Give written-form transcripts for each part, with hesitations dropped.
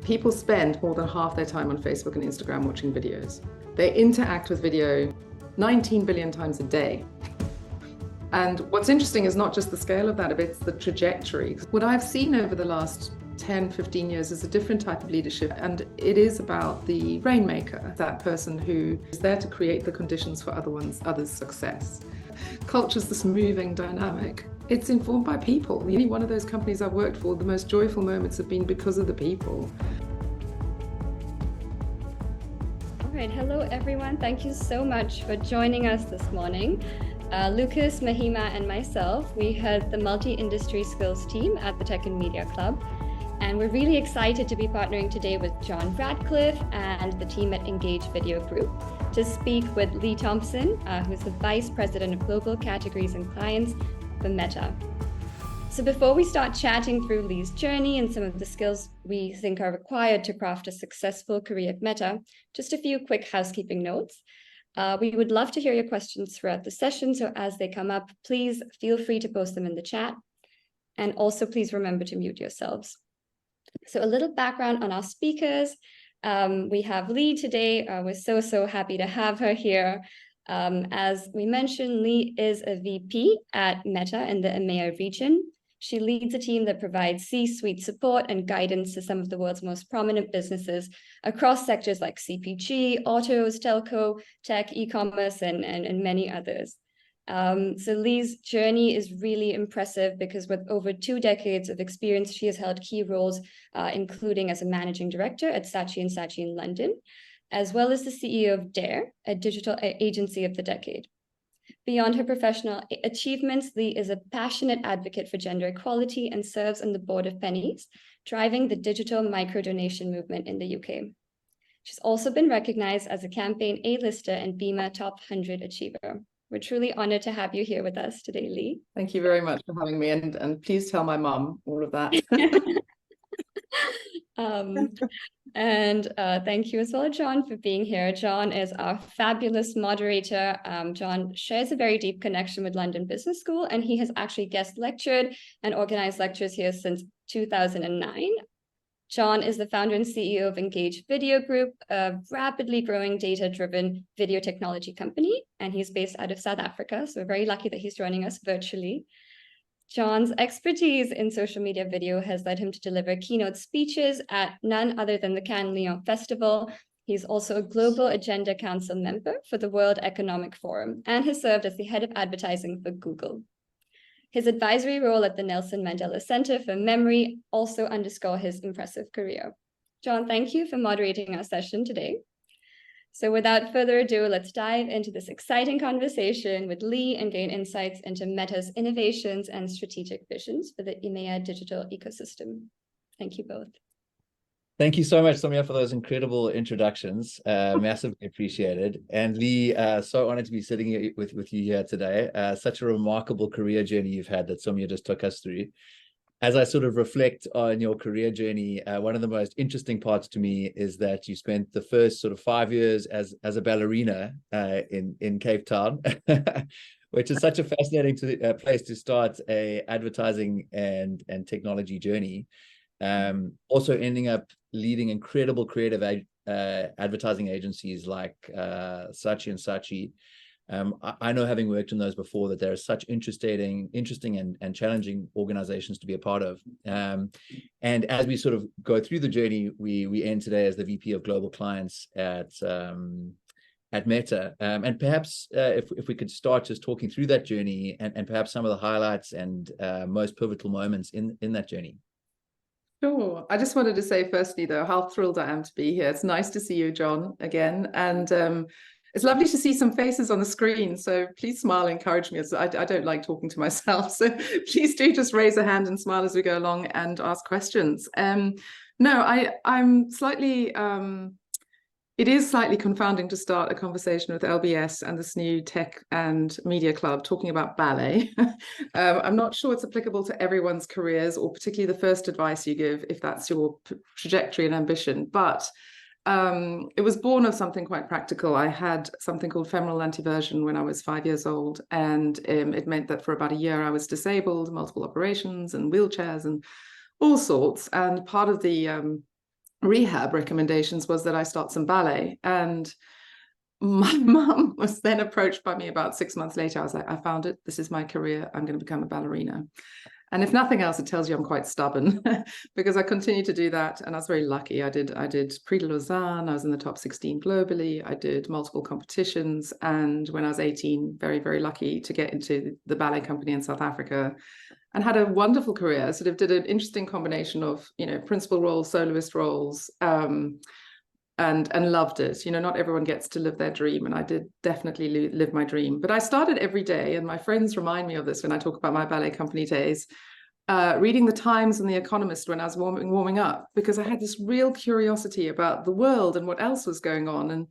People spend more than half their time on Facebook and Instagram watching videos. They interact with video 19 billion times a day. And what's interesting is not just the scale of that, it's the trajectory. What I've seen over the last 10, 15 years is a different type of leadership, and it is about the rainmaker, that person who is there to create the conditions for others' success. Culture's this moving dynamic. It's informed by people. Any one of those companies I've worked for, the most joyful moments have been because of the people. All right, hello everyone. Thank you so much for joining us this morning. Lucas, Mahima, and myself, we head the multi-industry skills team at the Tech and Media Club. And we're really excited to be partnering today with Jon Ratcliffe and the team at Engage Video Group to speak with Leigh Thompson, who's the Vice President of Global Categories and Clients for Meta. So before we start chatting through Leigh's journey and some of the skills we think are required to craft a successful career at Meta, just a few quick housekeeping notes. We would love to hear your questions throughout the session, so as they come up, please feel free to post them in the chat. And also please remember to mute yourselves. So a little background on our speakers. We have Leigh today. We're so happy to have her here. As we mentioned, Leigh is a VP at Meta in the EMEA region. She leads a team that provides C-suite support and guidance to some of the world's most prominent businesses across sectors like CPG, autos, telco, tech, e-commerce, and many others. So Leigh's journey is really impressive because with over 2 decades of experience, she has held key roles, including as a managing director at Saatchi in London, as well as the CEO of Dare, a digital agency of the decade. Beyond her professional achievements, Leigh is a passionate advocate for gender equality and serves on the board of Pennies, driving the digital microdonation movement in the UK. She's also been recognized as a campaign A-lister and BEMA Top 100 Achiever. We're truly honored to have you here with us today, Leigh. Thank you very much for having me, and please tell my mum all of that. Thank you as well, Jon, for being here. Jon is our fabulous moderator. Jon shares a very deep connection with London Business School, and he has actually guest lectured and organized lectures here since 2009. Jon is the founder and CEO of Engage Video Group, a rapidly growing data-driven video technology company, and he's based out of South Africa, so we're very lucky that he's joining us virtually. Jon's expertise in social media video has led him to deliver keynote speeches at none other than the Cannes Lion Festival. He's also a Global Agenda Council member for the World Economic Forum and has served as the head of advertising for Google. His advisory role at the Nelson Mandela Center for Memory also underscore his impressive career. Jon, thank you for moderating our session today. So without further ado, let's dive into this exciting conversation with Leigh and gain insights into Meta's innovations and strategic visions for the EMEA digital ecosystem. Thank you both. Thank you so much, Soumya, for those incredible introductions. Massively appreciated. And Leigh, so honored to be sitting here with you here today. Such a remarkable career journey you've had that Soumya just took us through. As I sort of reflect on your career journey, one of the most interesting parts to me is that you spent the first sort of 5 years as a ballerina in Cape Town, which is such a fascinating place to start a advertising and technology journey. Also ending up leading incredible creative advertising agencies like Saatchi. I know, having worked in those before, that there are such interesting and challenging organizations to be a part of. And as we sort of go through the journey, we end today as the VP of Global Clients at Meta. And perhaps if we could start just talking through that journey and perhaps some of the highlights and most pivotal moments in that journey. Sure. I just wanted to say firstly, though, how thrilled I am to be here. It's nice to see you, Jon, again. And it's lovely to see some faces on the screen. So please smile and encourage me, as I don't like talking to myself. So please do just raise a hand and smile as we go along and ask questions. No, I'm slightly... It is slightly confounding to start a conversation with LBS and this new tech and media club talking about ballet. I'm not sure it's applicable to everyone's careers, or particularly the first advice you give if that's your trajectory and ambition. But it was born of something quite practical. I had something called femoral anteversion when I was 5 years old, and it meant that for about a year I was disabled, multiple operations and wheelchairs and all sorts. And part of the rehab recommendations was that I start some ballet. And my mum was then approached by me about 6 months later. I was like, I found it. This is my career. I'm going to become a ballerina. And if nothing else, it tells you I'm quite stubborn because I continued to do that. And I was very lucky. I did Prix de Lausanne. I was in the top 16 globally. I did multiple competitions. And when I was 18, very, very lucky to get into the ballet company in South Africa and had a wonderful career. Sort of did an interesting combination of, principal roles, soloist roles, and loved it. Not everyone gets to live their dream, and I did definitely live my dream. But I started every day, and my friends remind me of this when I talk about my ballet company days, reading the Times and the Economist when I was warming up, because I had this real curiosity about the world and what else was going on. And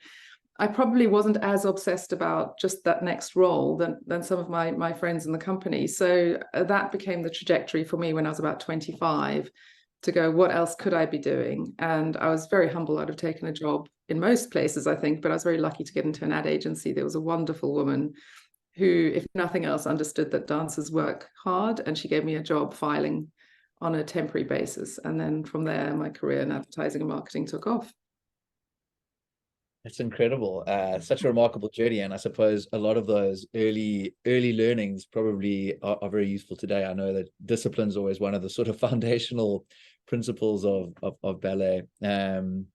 I probably wasn't as obsessed about just that next role than some of my friends in the company. So that became the trajectory for me when I was about 25, to go, what else could I be doing? And I was very humble. I'd have taken a job in most places, I think, but I was very lucky to get into an ad agency. There was a wonderful woman who, if nothing else, understood that dancers work hard, and she gave me a job filing on a temporary basis. And then from there, my career in advertising and marketing took off. It's incredible. Such a remarkable journey. And I suppose a lot of those early learnings probably are very useful today. I know that discipline is always one of the sort of foundational principles of ballet. And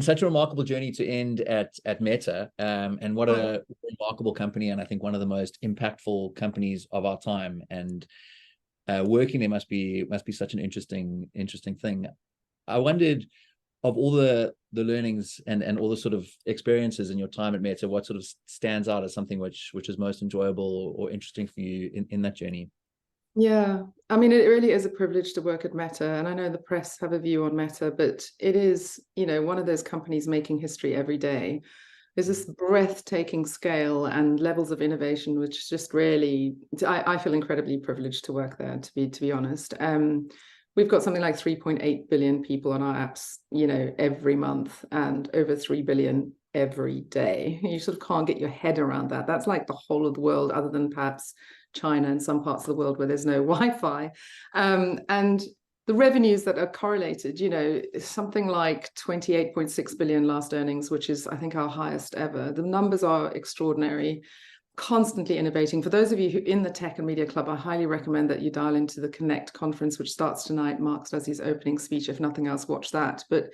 such a remarkable journey to end at Meta. And what a remarkable company. And I think one of the most impactful companies of our time. And working there must be such an interesting thing. I wondered, of all the learnings and all the sort of experiences in your time at Meta, what sort of stands out as something which is most enjoyable or interesting for you in that journey? Yeah, I mean, it really is a privilege to work at Meta. And I know the press have a view on Meta, but it is, one of those companies making history every day. There's this breathtaking scale and levels of innovation, which just really, I feel incredibly privileged to work there, to be honest. We've got something like 3.8 billion people on our apps, every month, and over 3 billion every day. You sort of can't get your head around that. That's like the whole of the world, other than perhaps China and some parts of the world where there's no Wi-Fi. And the revenues that are correlated, something like 28.6 billion last earnings, which is, I think, our highest ever. The numbers are extraordinary. Constantly innovating. For those of you who in the Tech and Media Club, I highly recommend that you dial into the Connect conference, which starts tonight. Mark does his opening speech. If nothing else, watch that. But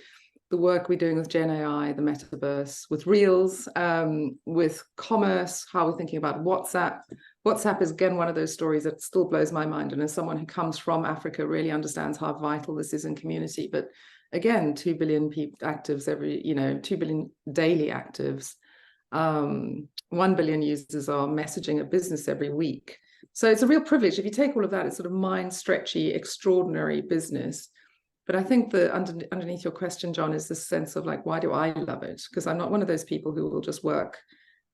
the work we're doing with Gen AI, the metaverse, with Reels, with commerce, how we're thinking about WhatsApp. WhatsApp is, again, one of those stories that still blows my mind. And as someone who comes from Africa, really understands how vital this is in community. But again, 2 billion actives 2 billion daily actives. 1 billion users are messaging a business every week. So it's a real privilege. If you take all of that, it's sort of mind-stretchy, extraordinary business. But I think that underneath your question, Jon, is this sense of like, why do I love it? Because I'm not one of those people who will just work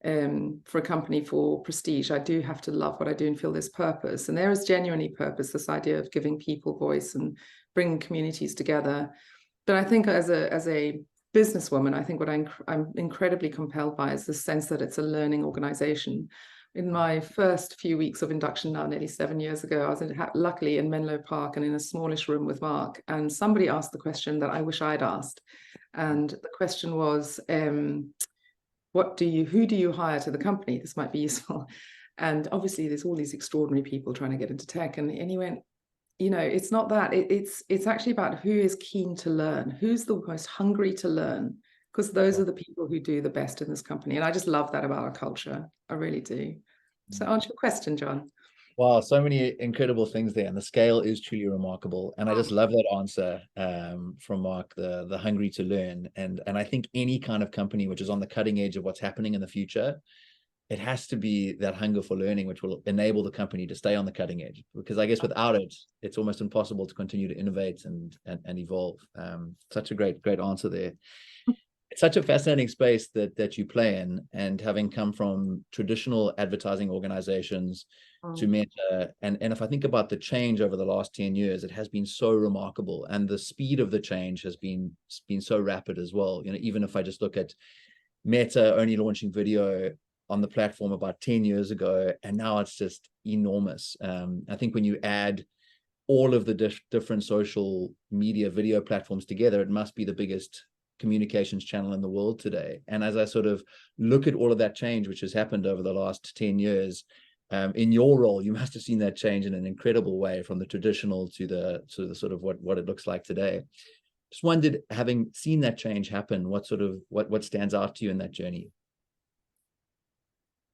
for a company for prestige. I do have to love what I do and feel this purpose. And there is genuinely purpose, this idea of giving people voice and bringing communities together. But I think as a businesswoman, I think what I'm incredibly compelled by is the sense that it's a learning organization. In my first few weeks of induction now, nearly 7 years ago, I was luckily in Menlo Park and in a smallish room with Mark, and somebody asked the question that I wish I'd asked. And the question was, who do you hire to the company? This might be useful. And obviously there's all these extraordinary people trying to get into tech. And he went, it's not that. It's actually about who is keen to learn, who's the most hungry to learn, because those are the people who do the best in this company. And I just love that about our culture. I really do. So answer your question, Jon. Wow, so many incredible things there, and the scale is truly remarkable. And I just love that answer from Mark, the hungry to learn. And I think any kind of company which is on the cutting edge of what's happening in the future, it has to be that hunger for learning, which will enable the company to stay on the cutting edge. Because I guess without it, it's almost impossible to continue to innovate and evolve. Such a great answer there. It's such a fascinating space that you play in, and having come from traditional advertising organizations to Meta, and if I think about the change over the last 10 years, it has been so remarkable, and the speed of the change has been so rapid as well. Even if I just look at Meta only launching video on the platform about 10 years ago, and now it's just enormous. I think when you add all of the different social media video platforms together, it must be the biggest communications channel in the world today. And as I sort of look at all of that change, which has happened over the last 10 years, in your role, you must have seen that change in an incredible way, from the traditional to the sort of what it looks like today. Just wondered, having seen that change happen, what stands out to you in that journey?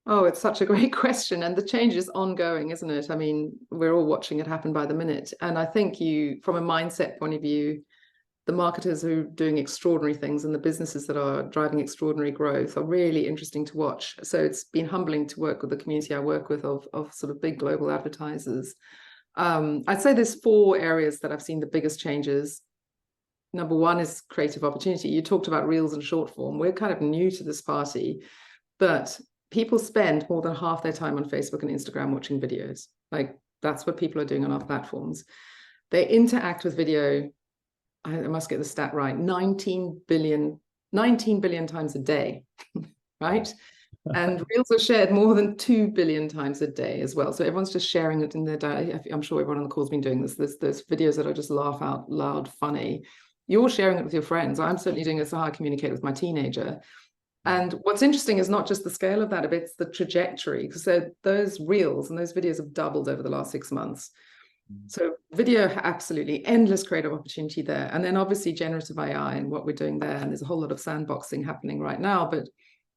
Oh, it's such a great question. And the change is ongoing, isn't it? I mean, we're all watching it happen by the minute. And I think from a mindset point of view, the marketers who are doing extraordinary things and the businesses that are driving extraordinary growth are really interesting to watch. So it's been humbling to work with the community I work with of sort of big global advertisers. I'd say there's 4 areas that I've seen the biggest changes. Number one is creative opportunity. You talked about reels and short form. We're kind of new to this party, but people spend more than half their time on Facebook and Instagram watching videos. Like, that's what people are doing on our platforms. They interact with video, I must get the stat right, 19 billion times a day, right? And reels are shared more than 2 billion times a day as well. So everyone's just sharing it in their diary. I'm sure everyone on the call has been doing this. There's videos that are just laugh out loud funny. You're sharing it with your friends. I'm certainly doing it, so how I communicate with my teenager. And what's interesting is not just the scale of that, it's the trajectory, because those reels and those videos have doubled over the last 6 months. So video, absolutely endless creative opportunity there. And then obviously generative AI and what we're doing there. And there's a whole lot of sandboxing happening right now. But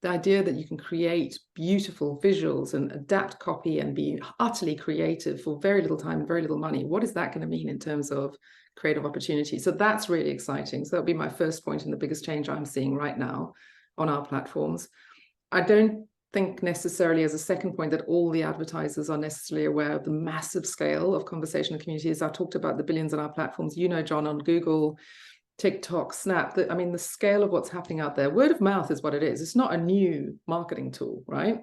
the idea that you can create beautiful visuals and adapt copy and be utterly creative for very little time and very little money, what is that going to mean in terms of creative opportunity? So that's really exciting. So that'll be my first point and the biggest change I'm seeing right now on our platforms. I don't think necessarily, as a second point, that all the advertisers are necessarily aware of the massive scale of conversational communities. I've talked about the billions on our platforms, John, on Google, TikTok, Snap. The scale of what's happening out there. Word of mouth is what it is. It's not a new marketing tool, right?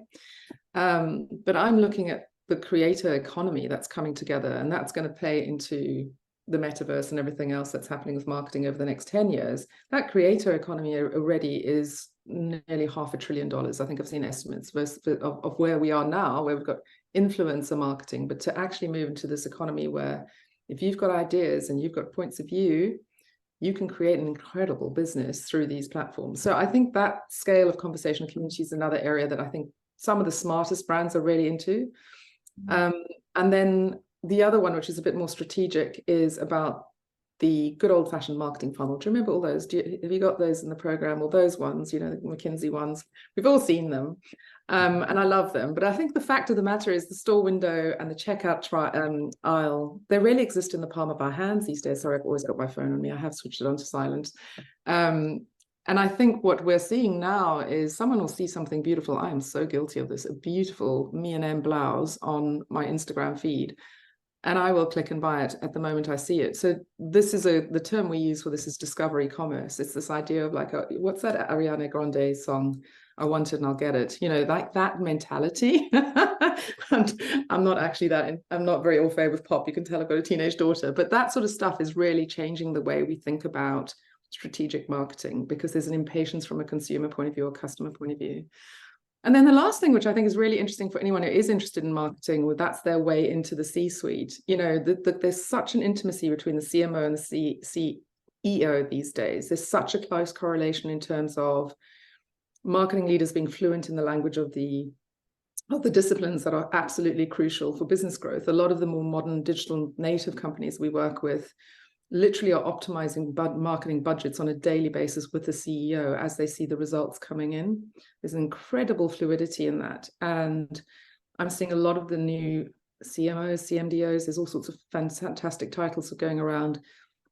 But I'm looking at the creator economy that's coming together, and that's going to play into the metaverse and everything else that's happening with marketing over the next 10 years. That creator economy already is nearly $500 billion. I think I've seen estimates of where we are now, where we've got influencer marketing, but to actually move into this economy where if you've got ideas and you've got points of view, you can create an incredible business through these platforms. So I think that scale of conversational community is another area that I think some of the smartest brands are really into. And then the other one, which is a bit more strategic, is about the good old-fashioned marketing funnel. Do you remember all those? Have you got those in the program? Or those ones, the McKinsey ones? We've all seen them, and I love them. But I think the fact of the matter is the store window and the checkout aisle, they really exist in the palm of our hands these days. Sorry, I've always got my phone on me. I have switched it on to silent. And I think what we're seeing now is someone will see something beautiful. I am so guilty of this, a beautiful M blouse on my Instagram feed. And I will click and buy it at the moment I see it. So this is the term we use for this is discovery commerce. It's this idea of like, what's that Ariana Grande song? I want it and I'll get it. Like that mentality. And I'm not very au fait with pop. You can tell I've got a teenage daughter. But that sort of stuff is really changing the way we think about strategic marketing, because there's an impatience from a consumer point of view or customer point of view. And then the last thing, which I think is really interesting for anyone who is interested in marketing, that's their way into the C-suite. There's such an intimacy between the CMO and the CEO these days. There's such a close correlation in terms of marketing leaders being fluent in the language of the disciplines that are absolutely crucial for business growth. A lot of the more modern digital native companies we work with literally are optimizing marketing budgets on a daily basis with the CEO as they see the results coming in. There's incredible fluidity in that. And I'm seeing a lot of the new CMOs, CMDOs, there's all sorts of fantastic titles going around,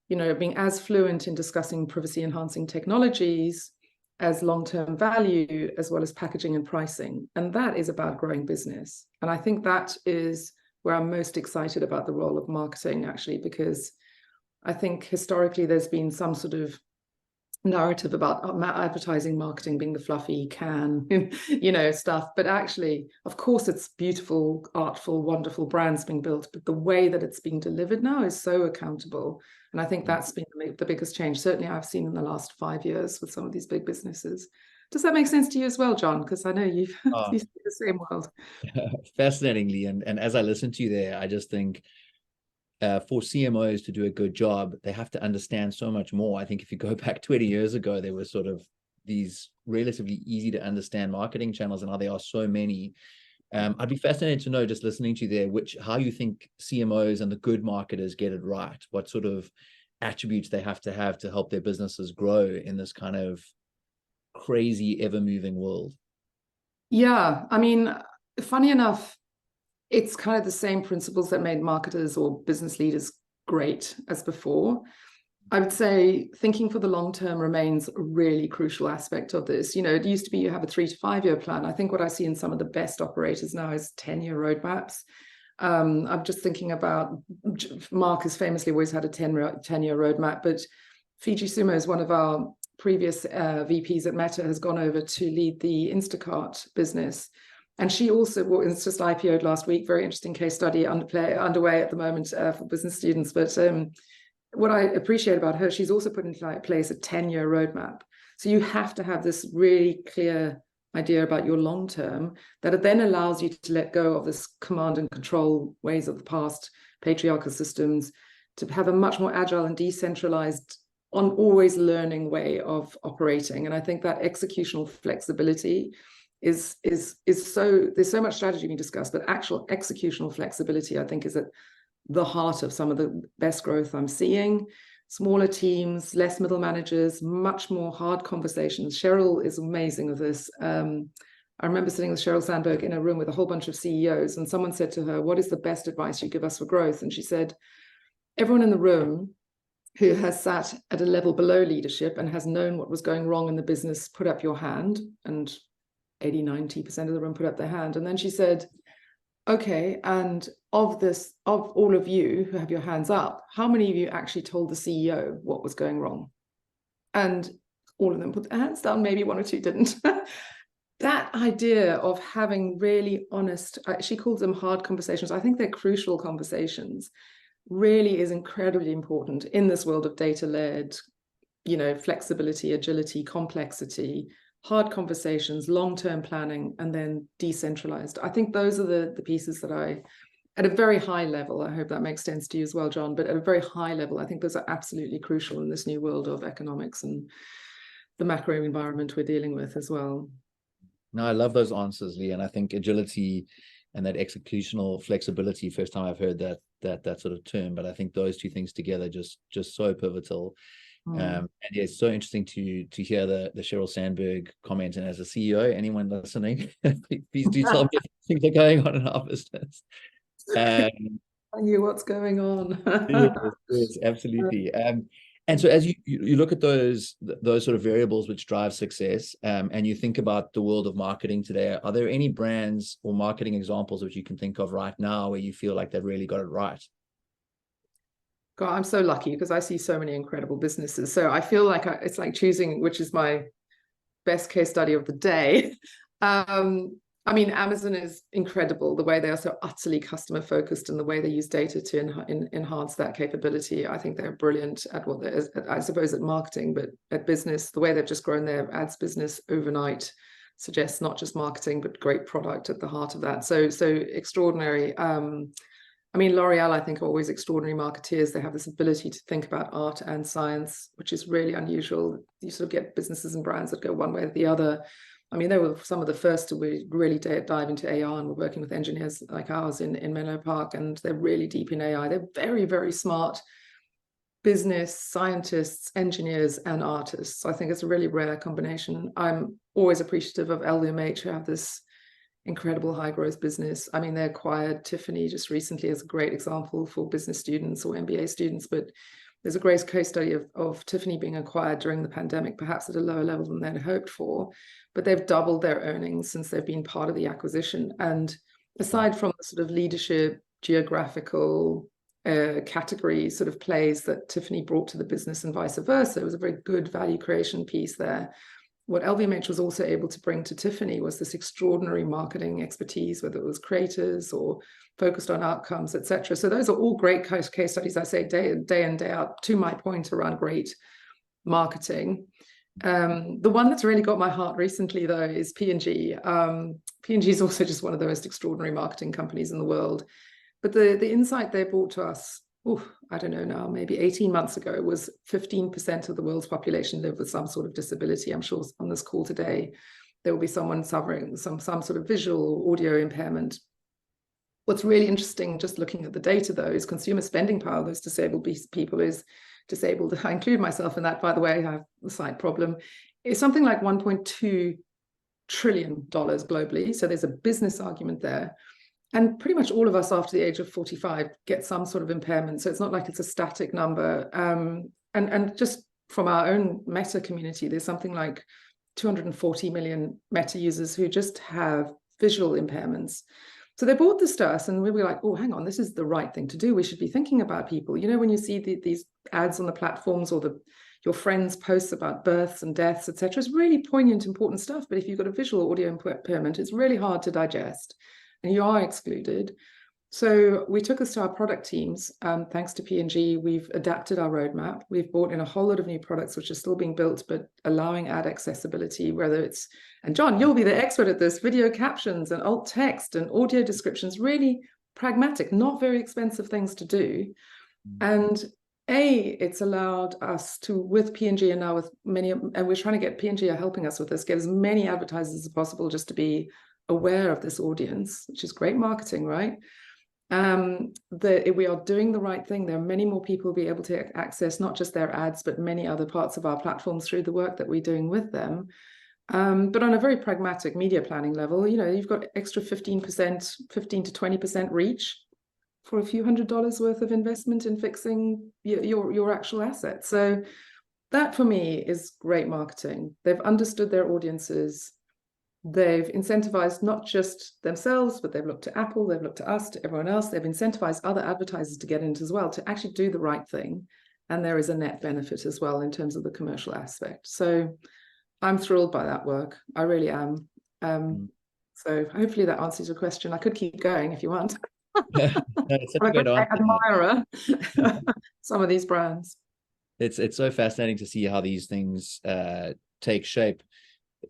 being as fluent in discussing privacy enhancing technologies as long-term value, as well as packaging and pricing. And that is about growing business. And I think that is where I'm most excited about the role of marketing, actually, because I think historically there's been some sort of narrative about advertising marketing being the fluffy stuff. But actually, of course, it's beautiful, artful, wonderful brands being built. But the way that it's being delivered now is so accountable. And I think that's been the biggest change, certainly I've seen in the last 5 years with some of these big businesses. Does that make sense to you as well, John? Because I know you see the same world. Fascinatingly. And as I listen to you there, I just think for CMOs to do a good job, they have to understand so much more. I think if you go back 20 years ago, there were sort of these relatively easy to understand marketing channels, and now there are so many. I'd be fascinated to know, just listening to you there, how you think CMOs and the good marketers get it right, what sort of attributes they have to help their businesses grow in this kind of crazy, ever-moving world. Yeah, I mean, funny enough, it's kind of the same principles that made marketers or business leaders great as before. I would say thinking for the long term remains a really crucial aspect of this. You know, it used to be you have a 3 to 5 year plan. I think what I see in some of the best operators now is 10-year roadmaps. I'm just thinking about Mark has famously always had a 10-year roadmap, but Fiji Sumo is one of our previous VPs at Meta, has gone over to lead the Instacart business. And she also, well, it's just IPO'd last week, very interesting case study underway at the moment for business students. But what I appreciate about her, she's also put into place a 10-year roadmap. So you have to have this really clear idea about your long term that it then allows you to let go of this command and control ways of the past, patriarchal systems, to have a much more agile and decentralized, on always learning way of operating. And I think that executional flexibility is so, there's so much strategy being discussed, but actual executional flexibility, I think, is at the heart of some of the best growth I'm seeing. Smaller teams, less middle managers, much more hard conversations. Cheryl is amazing with this. I remember sitting with Sheryl Sandberg in a room with a whole bunch of CEOs, and someone said to her, "What is the best advice you give us for growth?" And she said, everyone in the room who has sat at a level below leadership and has known what was going wrong in the business, put up your hand. And 80-90% of the room put up their hand. And then she said, okay, and of all of you who have your hands up, how many of you actually told the CEO what was going wrong? And all of them put their hands down, maybe 1 or 2 didn't. That idea of having really honest, she calls them hard conversations. I think they're crucial conversations, really is incredibly important in this world of data-led, you know, flexibility, agility, complexity, hard conversations, long-term planning, and then decentralized. I think those are the pieces that at a very high level, I hope that makes sense to you as well, John, but at a very high level, I think those are absolutely crucial in this new world of economics and the macro environment we're dealing with as well. No, I love those answers, Leigh, and I think agility and that executional flexibility, first time I've heard that sort of term, but I think those two things together just so pivotal. And yeah, it's so interesting to hear the Sheryl Sandberg comment. And as a CEO, anyone listening, please do tell me if things are going on in our business. Tell you what's going on. Yes, absolutely. And so as you look at those sort of variables which drive success, and you think about the world of marketing today, are there any brands or marketing examples which you can think of right now where you feel like they've really got it right? God, I'm so lucky because I see so many incredible businesses. So I feel like it's like choosing which is my best case study of the day. I mean, Amazon is incredible, the way they are so utterly customer focused and the way they use data to enhance that capability. I think they're brilliant at what they're, I suppose, at marketing, but at business, the way they've just grown their ads business overnight suggests not just marketing, but great product at the heart of that. So extraordinary. I mean, L'Oreal, I think, are always extraordinary marketeers. They have this ability to think about art and science, which is really unusual. You sort of get businesses and brands that go one way or the other. I mean, they were some of the first to really dive into AI, and we're working with engineers like ours in Menlo Park, and they're really deep in AI. They're very, very smart business scientists, engineers, and artists. So I think it's a really rare combination. I'm always appreciative of LVMH, who have this incredible high growth business. I mean, they acquired Tiffany just recently as a great example for business students or MBA students, but there's a great case study of Tiffany being acquired during the pandemic, perhaps at a lower level than they'd hoped for, but they've doubled their earnings since they've been part of the acquisition. And aside from the sort of leadership, geographical category sort of plays that Tiffany brought to the business and vice versa, it was a very good value creation piece there. What LVMH was also able to bring to Tiffany was this extraordinary marketing expertise, whether it was creators or focused on outcomes, etc. So those are all great case studies, I say, day in, day out, to my point around great marketing. The one that's really got my heart recently, though, is P&G. P&G is also just one of the most extraordinary marketing companies in the world. But the insight they brought to us I don't know now, maybe 18 months ago, was 15% of the world's population live with some sort of disability. I'm sure on this call today, there will be someone suffering some sort of visual or audio impairment. What's really interesting, just looking at the data, though, is consumer spending power of those disabled people is disabled. I include myself in that, by the way. I have a sight problem. It's something like $1.2 trillion globally. So there's a business argument there. And pretty much all of us after the age of 45 get some sort of impairment. So it's not like it's a static number. And just from our own Meta community, there's something like 240 million Meta users who just have visual impairments. So they brought this to us and we were like, oh, hang on, this is the right thing to do. We should be thinking about people. You know, when you see these ads on the platforms or your friends' posts about births and deaths, etc., it's really poignant, important stuff. But if you've got a visual audio impairment, it's really hard to digest and you are excluded. So we took this to our product teams. Thanks to P&G, we've adapted our roadmap. We've brought in a whole lot of new products, which are still being built, but allowing ad accessibility, whether it's, and Jon, you'll be the expert at this, video captions and alt text and audio descriptions, really pragmatic, not very expensive things to do. And it's allowed us to, with P&G and now with many, and we're trying to get, P&G are helping us with this, get as many advertisers as possible just to be aware of this audience, which is great marketing, right? We are doing the right thing. There are many more people who will be able to access not just their ads, but many other parts of our platforms through the work that we're doing with them. But on a very pragmatic media planning level, you know, you've got extra 15 to 20% reach for a few $100s worth of investment in fixing your actual assets. So that for me is great marketing. They've understood their audiences. They've incentivized not just themselves, but they've looked to Apple, they've looked to us, to everyone else. They've incentivized other advertisers to get into as well, to actually do the right thing. And there is a net benefit as well in terms of the commercial aspect. So I'm thrilled by that work. I really am. So hopefully that answers your question. I could keep going if you want. It's such a good answer. Admirer some of these brands. It's so fascinating to see how these things take shape.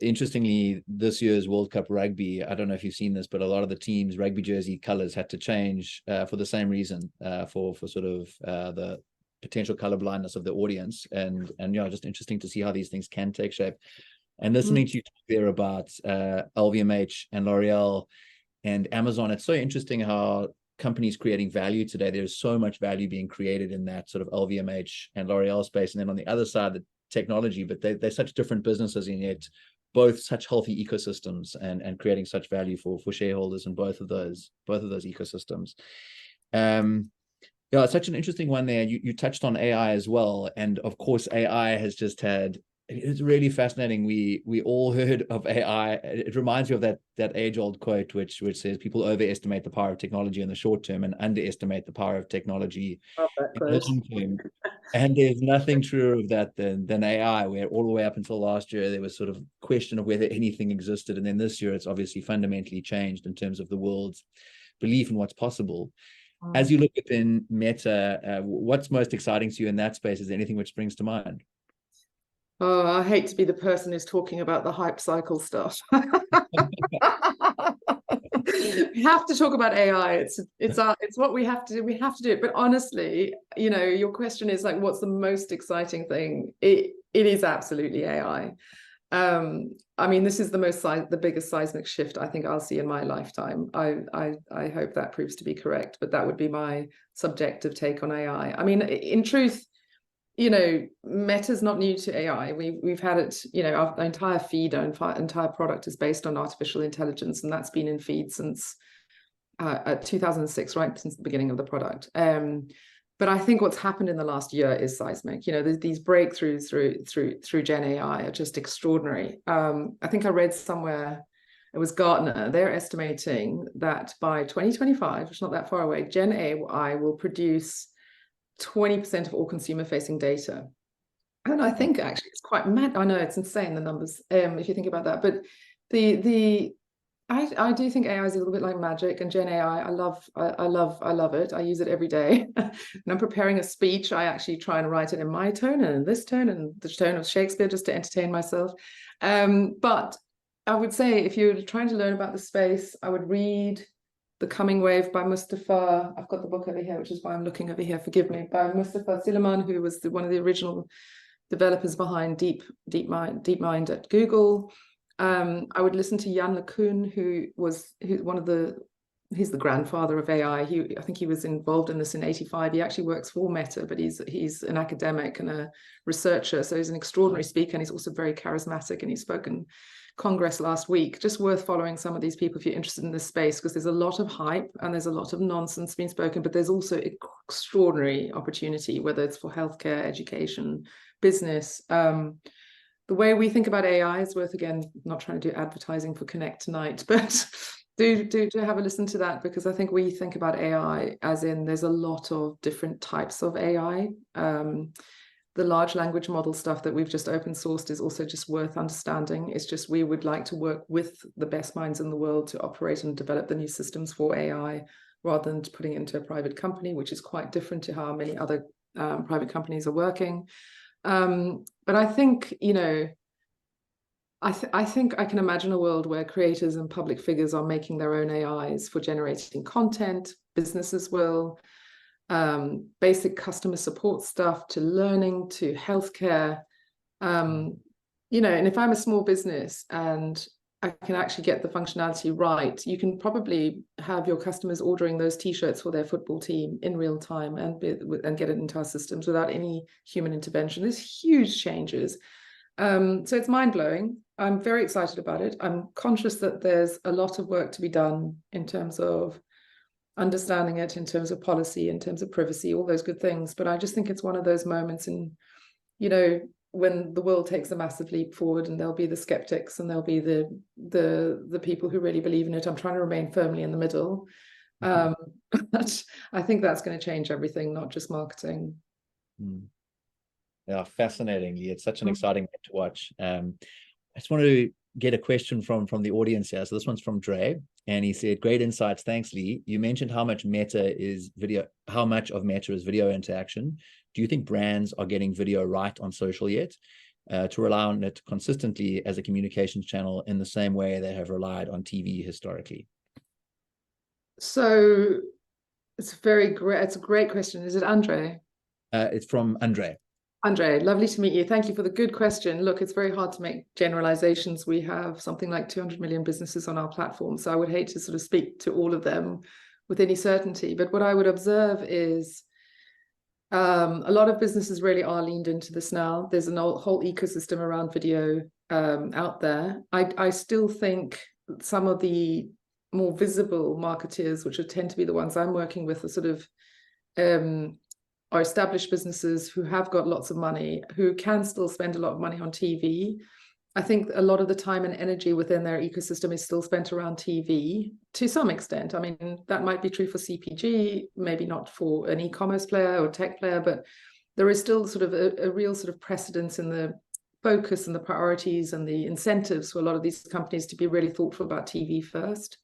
Interestingly, this year's World Cup rugby, I don't know if you've seen this, but a lot of the teams' rugby jersey colors had to change for the same reason, for sort of the potential color blindness of the audience. And yeah, just interesting to see how these things can take shape. And listening to you talk there about LVMH and L'Oreal and Amazon, it's so interesting how companies creating value today, there's so much value being created in that sort of LVMH and L'Oreal space. And then on the other side, the technology, but they're such different businesses, and yet both such healthy ecosystems and creating such value for shareholders in both of those ecosystems. Yeah, it's such an interesting one there. You touched on AI as well, and of course AI has just had, it's really fascinating. We all heard of AI. It reminds me of that age-old quote which says people overestimate the power of technology in the short term and underestimate the power of technology in the long term. And there's nothing truer of that than AI, where all the way up until last year there was sort of question of whether anything existed, and then this year it's obviously fundamentally changed in terms of the world's belief in what's possible. As you look within Meta, what's most exciting to you in that space? Is there anything which springs to mind? Oh, I hate to be the person who's talking about the hype cycle stuff. We have to talk about AI. It's what we have to do. We have to do it. But honestly, you know, your question is like, what's the most exciting thing? It is absolutely AI. I mean, this is the biggest seismic shift I think I'll see in my lifetime. I hope that proves to be correct, but that would be my subjective take on AI. I mean, in truth, you know, Meta's not new to AI. We've had it, you know, our entire feed, our entire product is based on artificial intelligence, and that's been in feed since 2006, right, since the beginning of the product. But I think what's happened in the last year is seismic. You know, these breakthroughs through Gen AI are just extraordinary. I think I read somewhere, it was Gartner, they're estimating that by 2025, which is not that far away, Gen AI will produce 20% of all consumer-facing data. And I think actually it's quite mad. I know it's insane, the numbers, if you think about that. But I do think AI is a little bit like magic, and Gen AI, I love it. I use it every day. When I'm preparing a speech, I actually try and write it in my tone and in this tone and the tone of Shakespeare, just to entertain myself. But I would say if you're trying to learn about the space, I would read The Coming Wave by Mustafa. I've got the book over here, which is why I'm looking over here. Forgive me. By Mustafa Silliman, who was one of the original developers behind DeepMind at Google. I would listen to Jan LeCun, he's the grandfather of AI. I think he was involved in this in '85. He actually works for Meta, but he's an academic and a researcher. So he's an extraordinary speaker, and he's also very charismatic, and he spoke in Congress last week. Just worth following some of these people if you're interested in this space, because there's a lot of hype and there's a lot of nonsense being spoken, but there's also extraordinary opportunity, whether it's for healthcare, education, business. The way we think about AI is worth, again, not trying to do advertising for Connect tonight, but do have a listen to that, because I think we think about AI as in there's a lot of different types of AI. The large language model stuff that we've just open sourced is also just worth understanding. It's just we would like to work with the best minds in the world to operate and develop the new systems for AI, rather than putting it into a private company, which is quite different to how many other private companies are working. But I think, I think I can imagine a world where creators and public figures are making their own AIs for generating content. Businesses will, basic customer support stuff to learning to healthcare. And if I'm a small business and I can actually get the functionality right, you can probably have your customers ordering those T-shirts for their football team in real time and get it into our systems without any human intervention. There's huge changes. So it's mind-blowing. I'm very excited about it. I'm conscious that there's a lot of work to be done in terms of understanding it, in terms of policy, in terms of privacy, all those good things. But I just think it's one of those moments in, when the world takes a massive leap forward, and there'll be the skeptics and there'll be the people who really believe in it. I'm trying to remain firmly in the middle. But I think that's going to change everything, not just marketing. Yeah, fascinatingly. It's such an exciting game to watch. I just wanted to get a question from the audience here. So this one's from Dre, and he said, "Great insights. Thanks, Leigh. You mentioned how much of Meta is video interaction. Do you think brands are getting video right on social yet, to rely on it consistently as a communications channel in the same way they have relied on TV historically?" So it's a great question. Is it Andre? It's from Andre. Andre, lovely to meet you. Thank you for the good question. Look, it's very hard to make generalizations. We have something like 200 million businesses on our platform, so I would hate to sort of speak to all of them with any certainty. But what I would observe is a lot of businesses really are leaned into this now. There's a whole ecosystem around video out there. I still think some of the more visible marketeers, which tend to be the ones I'm working with, are sort of are established businesses who have got lots of money, who can still spend a lot of money on TV. I think a lot of the time and energy within their ecosystem is still spent around TV to some extent. I mean, that might be true for CPG, maybe not for an e-commerce player or tech player, but there is still sort of a real sort of precedence in the focus and the priorities and the incentives for a lot of these companies to be really thoughtful about TV first.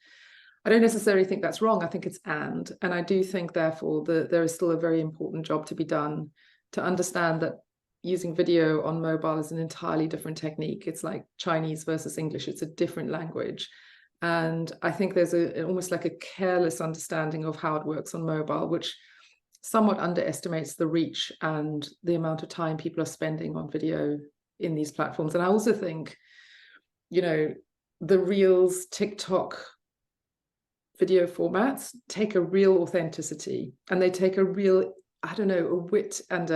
I don't necessarily think that's wrong. I think it's and I do think, therefore, that there is still a very important job to be done to understand that using video on mobile is an entirely different technique. It's like Chinese versus English. It's a different language. And I think there's almost like a careless understanding of how it works on mobile, which somewhat underestimates the reach and the amount of time people are spending on video in these platforms. And I also think, the Reels, TikTok video formats take a real authenticity, and they take a real, a wit and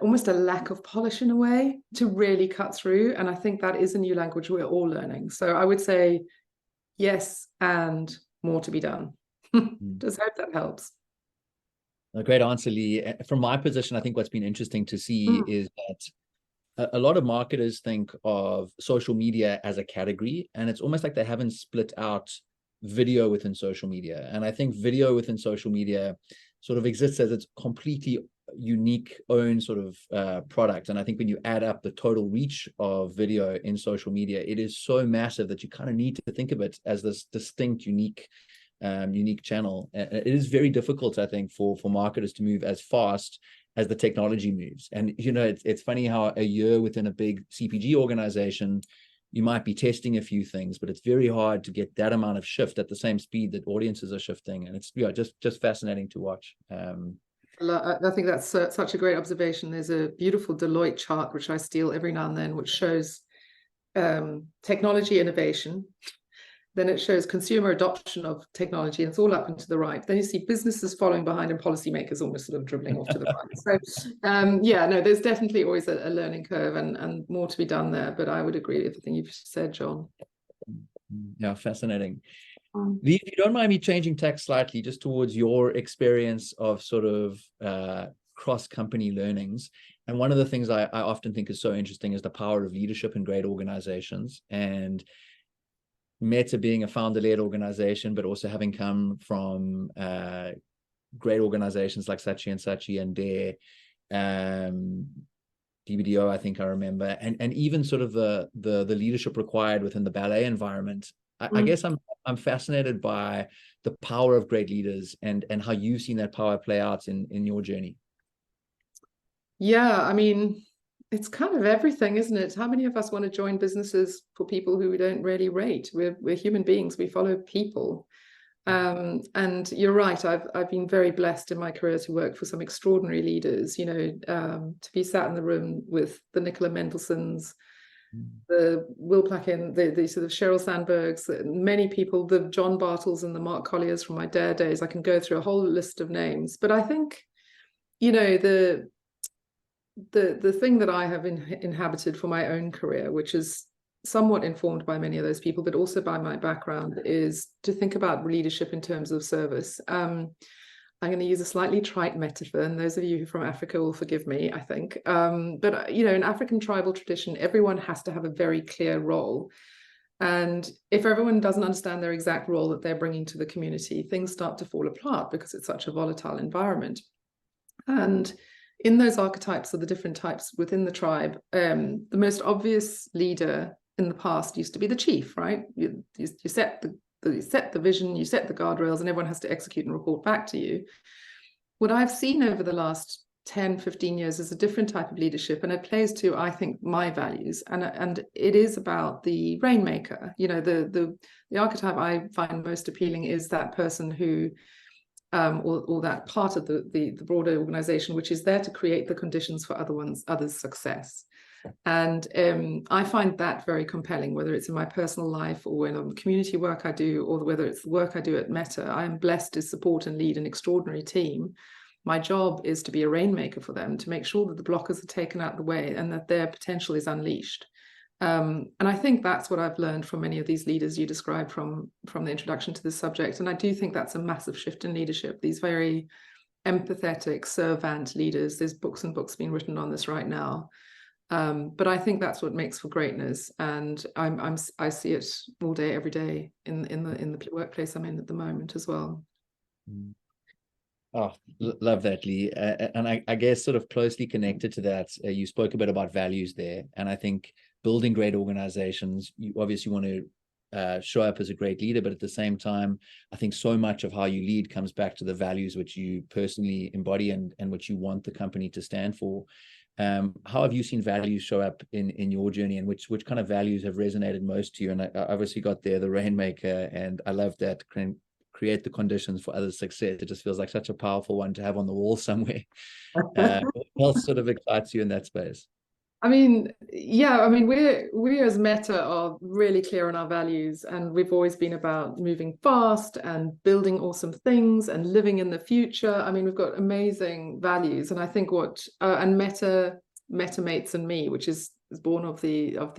almost a lack of polish in a way to really cut through. And I think that is a new language we're all learning. So I would say yes, and more to be done. Just hope that helps. A great answer, Leigh. From my position, I think what's been interesting to see is that a lot of marketers think of social media as a category, and it's almost like they haven't split out video within social media. And I think video within social media sort of exists as its completely unique own sort of product. And I think when you add up the total reach of video in social media, it is so massive that you kind of need to think of it as this distinct, unique channel. It is very difficult, I think, for marketers to move as fast as the technology moves. And it's funny how a year within a big CPG organization, you might be testing a few things, but it's very hard to get that amount of shift at the same speed that audiences are shifting. And it's just fascinating to watch. I think that's such a great observation. There's a beautiful Deloitte chart, which I steal every now and then, which shows technology innovation. Then it shows consumer adoption of technology, and it's all up and to the right. Then you see businesses following behind and policymakers almost sort of dribbling off to the right. So yeah, no, there's definitely always a learning curve and more to be done there. But I would agree with everything you've said, Jon. Yeah, fascinating. Leigh, if you don't mind me changing tack slightly, just towards your experience of sort of cross-company learnings. And one of the things I often think is so interesting is the power of leadership in great organizations. And Meta being a founder-led organization, but also having come from great organizations like Saatchi and Dare, DBDO, I think I remember, and even sort of the leadership required within the ballet environment. I guess I'm fascinated by the power of great leaders and how you've seen that power play out in your journey. Yeah, I mean, it's kind of everything, isn't it? How many of us want to join businesses for people who we don't really rate? We're human beings. We follow people. And you're right. I've been very blessed in my career to work for some extraordinary leaders, you know, to be sat in the room with the Nicola Mendelssohns, the Will Placken, the sort of Sheryl Sandbergs, many people, the John Bartles and the Mark Colliers from my Dare days. I can go through a whole list of names. But I think, you know, the thing that I have inhabited for my own career, which is somewhat informed by many of those people, but also by my background, is to think about leadership in terms of service. I'm going to use a slightly trite metaphor, and those of you who are from Africa will forgive me, I think. But, you know, in African tribal tradition, everyone has to have a very clear role. And if everyone doesn't understand their exact role that they're bringing to the community, things start to fall apart because it's such a volatile environment. And in those archetypes of the different types within the tribe, the most obvious leader in the past used to be the chief, right? You set the vision, you set the guardrails, and everyone has to execute and report back to you. What I've seen over the last 10, 15 years is a different type of leadership, and it plays to, I think, my values. And it is about the rainmaker. You know, the archetype I find most appealing is that person who or that part of the broader organization, which is there to create the conditions for others' success. And I find that very compelling, whether it's in my personal life or in the community work I do, or whether it's the work I do at Meta. I am blessed to support and lead an extraordinary team. My job is to be a rainmaker for them, to make sure that the blockers are taken out of the way and that their potential is unleashed. And I think that's what I've learned from many of these leaders you described from the introduction to this subject. And I do think that's a massive shift in leadership, these very empathetic, servant leaders. There's books and books being written on this right now. But I think that's what makes for greatness. And I see it all day, every day in the workplace I'm in at the moment as well. Oh, love that, Leigh. And I guess sort of closely connected to that, you spoke a bit about values there. And I think building great organizations, you obviously want to show up as a great leader, but at the same time, I think so much of how you lead comes back to the values which you personally embody and which you want the company to stand for. How have you seen values show up in your journey, and which kind of values have resonated most to you? And I obviously got there, the rainmaker, and I love that, create the conditions for others' success. It just feels like such a powerful one to have on the wall somewhere. What else sort of excites you in that space? I mean, yeah, I mean, we as Meta are really clear on our values, and we've always been about moving fast and building awesome things and living in the future. I mean, we've got amazing values, and I think and Meta Mates and Me, which is born of the was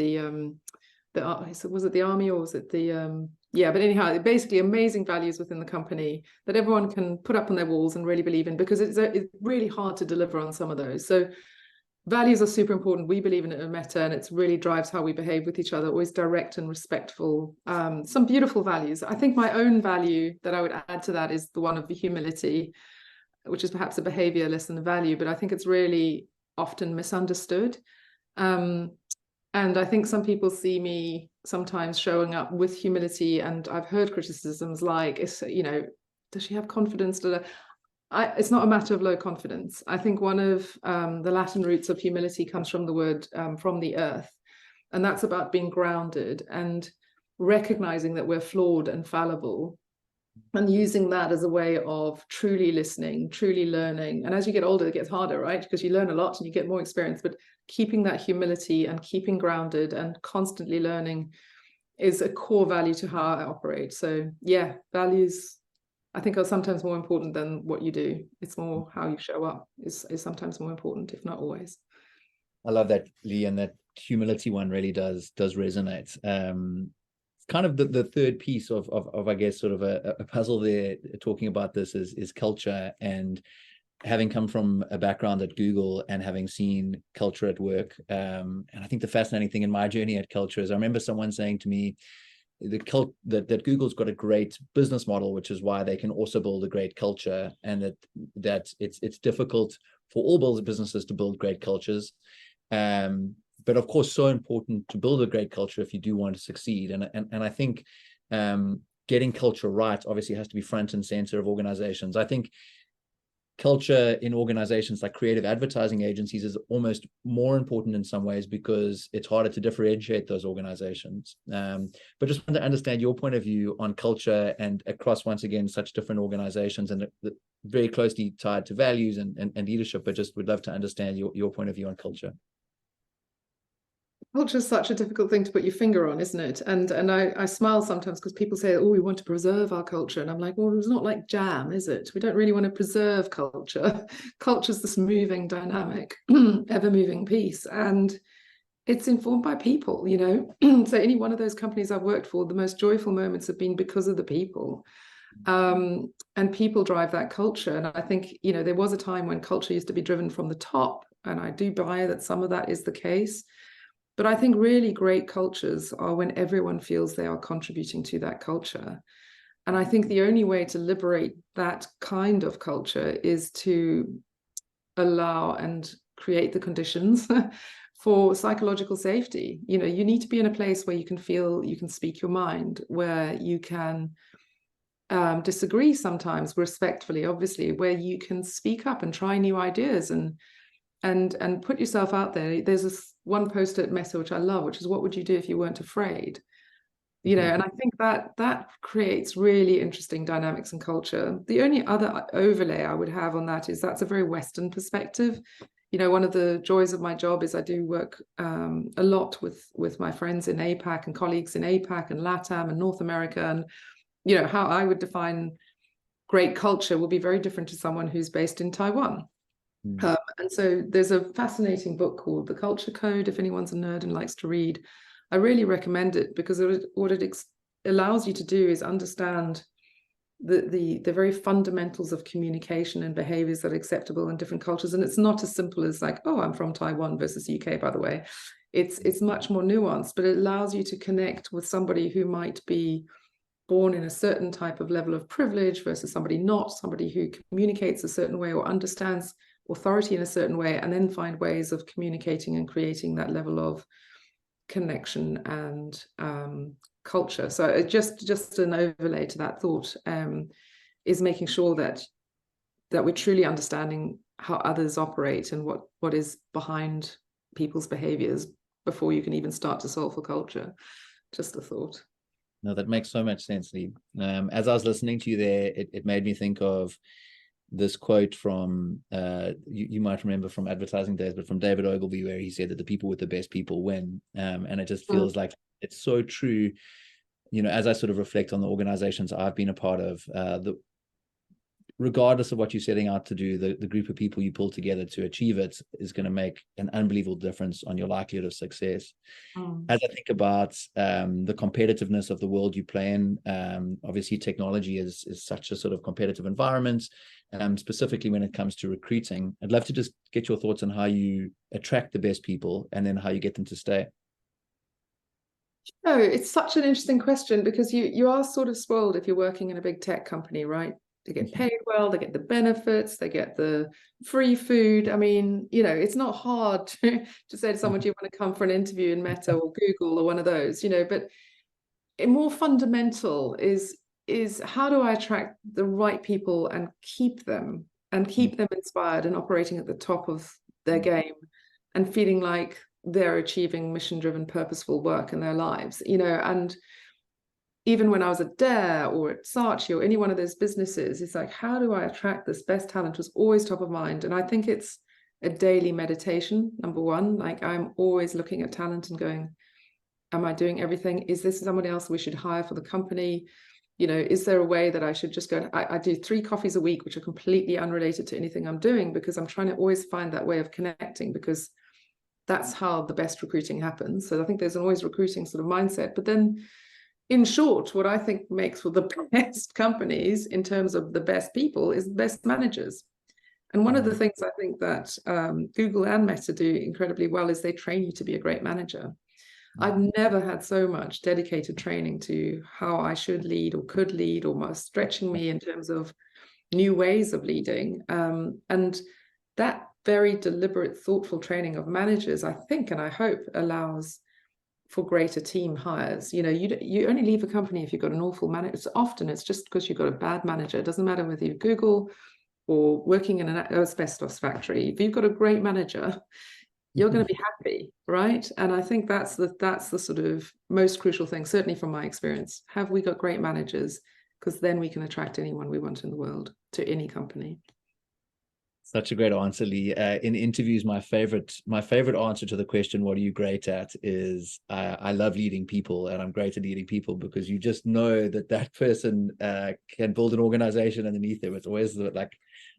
it the army or was it the yeah, but anyhow, basically amazing values within the company that everyone can put up on their walls and really believe in, because it's really hard to deliver on some of those. So values are super important. We believe in it at Meta, and it really drives how we behave with each other, always direct and respectful. Some beautiful values. I think my own value that I would add to that is the one of the humility, which is perhaps a behavior less than a value, but I think it's really often misunderstood. And I think some people see me sometimes showing up with humility, and I've heard criticisms like, you know, does she have confidence? It's not a matter of low confidence. I think one of the Latin roots of humility comes from the word from the earth. And that's about being grounded and recognizing that we're flawed and fallible, and using that as a way of truly listening, truly learning. And as you get older, it gets harder, right? Because you learn a lot and you get more experience, but keeping that humility and keeping grounded and constantly learning is a core value to how I operate. So yeah, values, I think, are sometimes more important than what you do. It's more how you show up is sometimes more important, if not always. I love that, Leigh, and that humility one really does resonate. Kind of the third piece of I guess sort of a puzzle there, talking about this is culture. And having come from a background at Google and having seen culture at work, and I think the fascinating thing in my journey at culture is I remember someone saying to me that Google's got a great business model, which is why they can also build a great culture, and that it's difficult for all businesses to build great cultures. But of course, so important to build a great culture if you do want to succeed. And I think getting culture right obviously has to be front and center of organizations. I think culture in organizations like creative advertising agencies is almost more important in some ways because it's harder to differentiate those organizations. But just want to understand your point of view on culture and across, once again, such different organizations, and very closely tied to values and leadership. But just would love to understand your point of view on culture. Culture is such a difficult thing to put your finger on, isn't it? And I smile sometimes because people say, oh, we want to preserve our culture. And I'm like, well, it's not like jam, is it? We don't really want to preserve culture. Culture is this moving, dynamic, ever-moving piece. And it's informed by people, you know? So any one of those companies I've worked for, the most joyful moments have been because of the people. And people drive that culture. And I think, you know, there was a time when culture used to be driven from the top. And I do buy that some of that is the case. But I think really great cultures are when everyone feels they are contributing to that culture. And I think the only way to liberate that kind of culture is to allow and create the conditions for psychological safety. You know, you need to be in a place where you can feel you can speak your mind, where you can disagree sometimes respectfully, obviously, where you can speak up and try new ideas and put yourself out there. There's this one post at Meta which I love, which is, what would you do if you weren't afraid? You know, and I think that creates really interesting dynamics and culture. The only other overlay I would have on that is that's a very Western perspective. You know, one of the joys of my job is I do work a lot with my friends in APAC and colleagues in APAC and LATAM and North America. And, you know, how I would define great culture will be very different to someone who's based in Taiwan. And so there's a fascinating book called The Culture Code, if anyone's a nerd and likes to read. I really recommend it because what it allows you to do is understand the very fundamentals of communication and behaviors that are acceptable in different cultures. And it's not as simple as like, oh, I'm from Taiwan versus UK, by the way. It's much more nuanced, but it allows you to connect with somebody who might be born in a certain type of level of privilege versus somebody not, somebody who communicates a certain way or understands authority in a certain way, and then find ways of communicating and creating that level of connection and culture. So just an overlay to that thought is making sure that we're truly understanding how others operate and what is behind people's behaviors before you can even start to solve for culture. Just a thought. No, that makes so much sense, Leigh. As I was listening to you there, it made me think of this quote from you might remember from advertising days, but from David Ogilvy, where he said that the people with the best people win. And it just feels like it's so true. You know, as I sort of reflect on the organizations I've been a part of, regardless of what you're setting out to do, the group of people you pull together to achieve it is going to make an unbelievable difference on your likelihood of success. As I think about the competitiveness of the world you play in, obviously technology is such a sort of competitive environment, specifically when it comes to recruiting. I'd love to just get your thoughts on how you attract the best people and then how you get them to stay. Oh, it's such an interesting question because you are sort of spoiled if you're working in a big tech company, right? They get paid well, they get the benefits, they get the free food. I mean, you know, it's not hard to say to someone, do you want to come for an interview in Meta or Google or one of those, you know, but more fundamental is how do I attract the right people and keep them inspired and operating at the top of their game and feeling like they're achieving mission-driven, purposeful work in their lives, you know. And even when I was at Dare or at Saatchi or any one of those businesses, it's like, how do I attract this best talent was always top of mind. And I think it's a daily meditation, number one. Like, I'm always looking at talent and going, am I doing everything? Is this somebody else we should hire for the company? You know, is there a way that I should just go? I do 3 coffees a week, which are completely unrelated to anything I'm doing, because I'm trying to always find that way of connecting, because that's how the best recruiting happens. So I think there's an always recruiting sort of mindset. But then, in short, what I think makes for the best companies in terms of the best people is the best managers. And one of the things I think that Google and Meta do incredibly well is they train you to be a great manager. I've never had so much dedicated training to how I should lead or could lead, or stretching me in terms of new ways of leading. And that very deliberate, thoughtful training of managers, I think, and I hope, allows for greater team hires. You know, you only leave a company if you've got an awful manager. Often it's just because you've got a bad manager. It doesn't matter whether you're Google or working in an asbestos factory. If you've got a great manager, you're going to be happy, right? And I think that's the sort of most crucial thing, certainly from my experience. Have we got great managers? Because then we can attract anyone we want in the world to any company. Such a great answer, Leigh. In interviews, my favorite answer to the question, what are you great at, is I love leading people, and I'm great at leading people, because you just know that person can build an organization underneath them. It's always the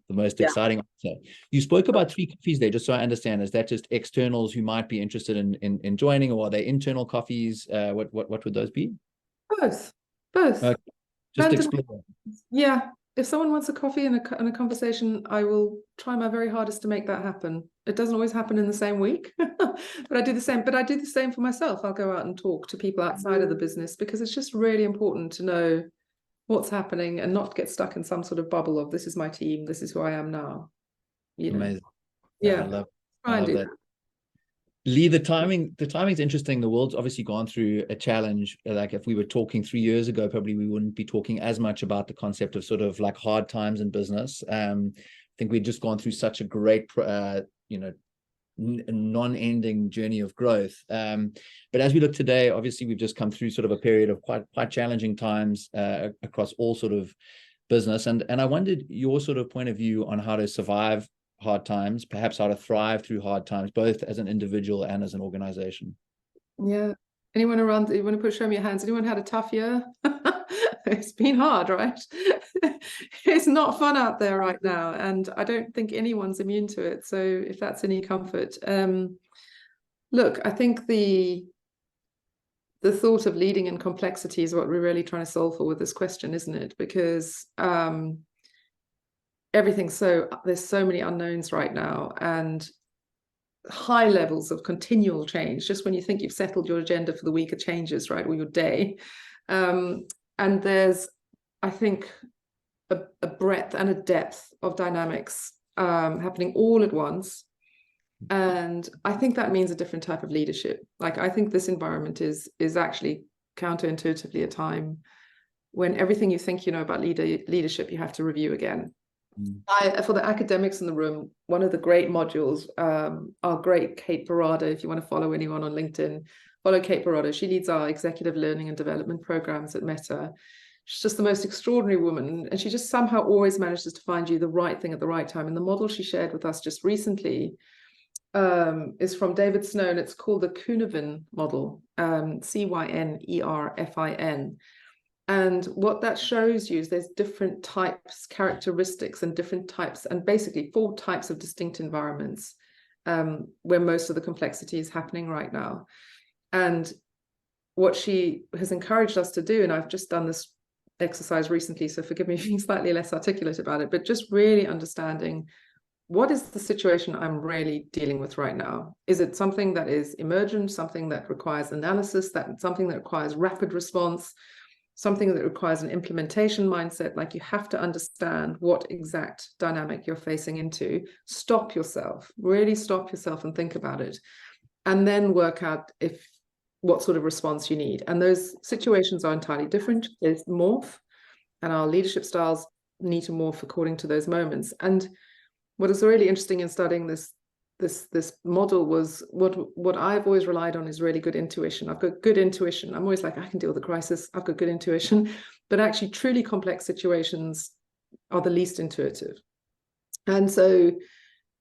most exciting answer. You spoke about 3 coffees there, just so I understand. Is that just externals who might be interested in joining, or are they internal coffees? What would those be? Both. Okay. Just explore. Yeah. If someone wants a coffee and a conversation, I will try my very hardest to make that happen. It doesn't always happen in the same week, but I do the same. But I do the same for myself. I'll go out and talk to people outside of the business, because it's just really important to know what's happening and not get stuck in some sort of bubble of, this is my team, this is who I am now. You know? Amazing. Yeah. I love that. Leigh, the timing's interesting. The world's obviously gone through a challenge. Like, if we were talking 3 years ago, probably we wouldn't be talking as much about the concept of sort of like hard times in business. I think we'd just gone through such a great, non-ending journey of growth. But as we look today, obviously we've just come through sort of a period of quite challenging times across all sort of business. And I wondered your sort of point of view on how to survive hard times, perhaps how to thrive through hard times, both as an individual and as an organization. Yeah. Anyone around, you want to show me your hands? Anyone had a tough year? It's been hard, right? It's not fun out there right now, and I don't think anyone's immune to it. So if that's any comfort, look, I think the thought of leading in complexity is what we're really trying to solve for with this question, isn't it? Because there's so many unknowns right now, and high levels of continual change. Just when you think you've settled your agenda for the week, it changes, right? Or your day. And there's, I think, a breadth and a depth of dynamics happening all at once. And I think that means a different type of leadership. Like, I think this environment is actually counterintuitively a time when everything you think you know about leadership, you have to review again. For the academics in the room, one of the great modules, our great Kate Barada, if you want to follow anyone on LinkedIn, follow Kate Barada. She leads our executive learning and development programs at Meta. She's just the most extraordinary woman, and she just somehow always manages to find you the right thing at the right time. And the model she shared with us just recently is from David Snow, and it's called the Cynerfin model, Cynerfin. And what that shows you is there's different types, characteristics, and different types, and basically 4 types of distinct environments where most of the complexity is happening right now. And what she has encouraged us to do, and I've just done this exercise recently, so forgive me if being slightly less articulate about it, but just really understanding, what is the situation I'm really dealing with right now? Is it something that is emergent, something that requires analysis, something that requires rapid response, something that requires an implementation mindset? Like, you have to understand what exact dynamic you're facing into. Stop yourself, really stop yourself and think about it, and then work out what sort of response you need. And those situations are entirely different. There's morph, and our leadership styles need to morph according to those moments. And what is really interesting in studying this this model was what I've always relied on is really good intuition. I've got good intuition. I'm always like, I can deal with the crisis. I've got good intuition. But actually, truly complex situations are the least intuitive. And so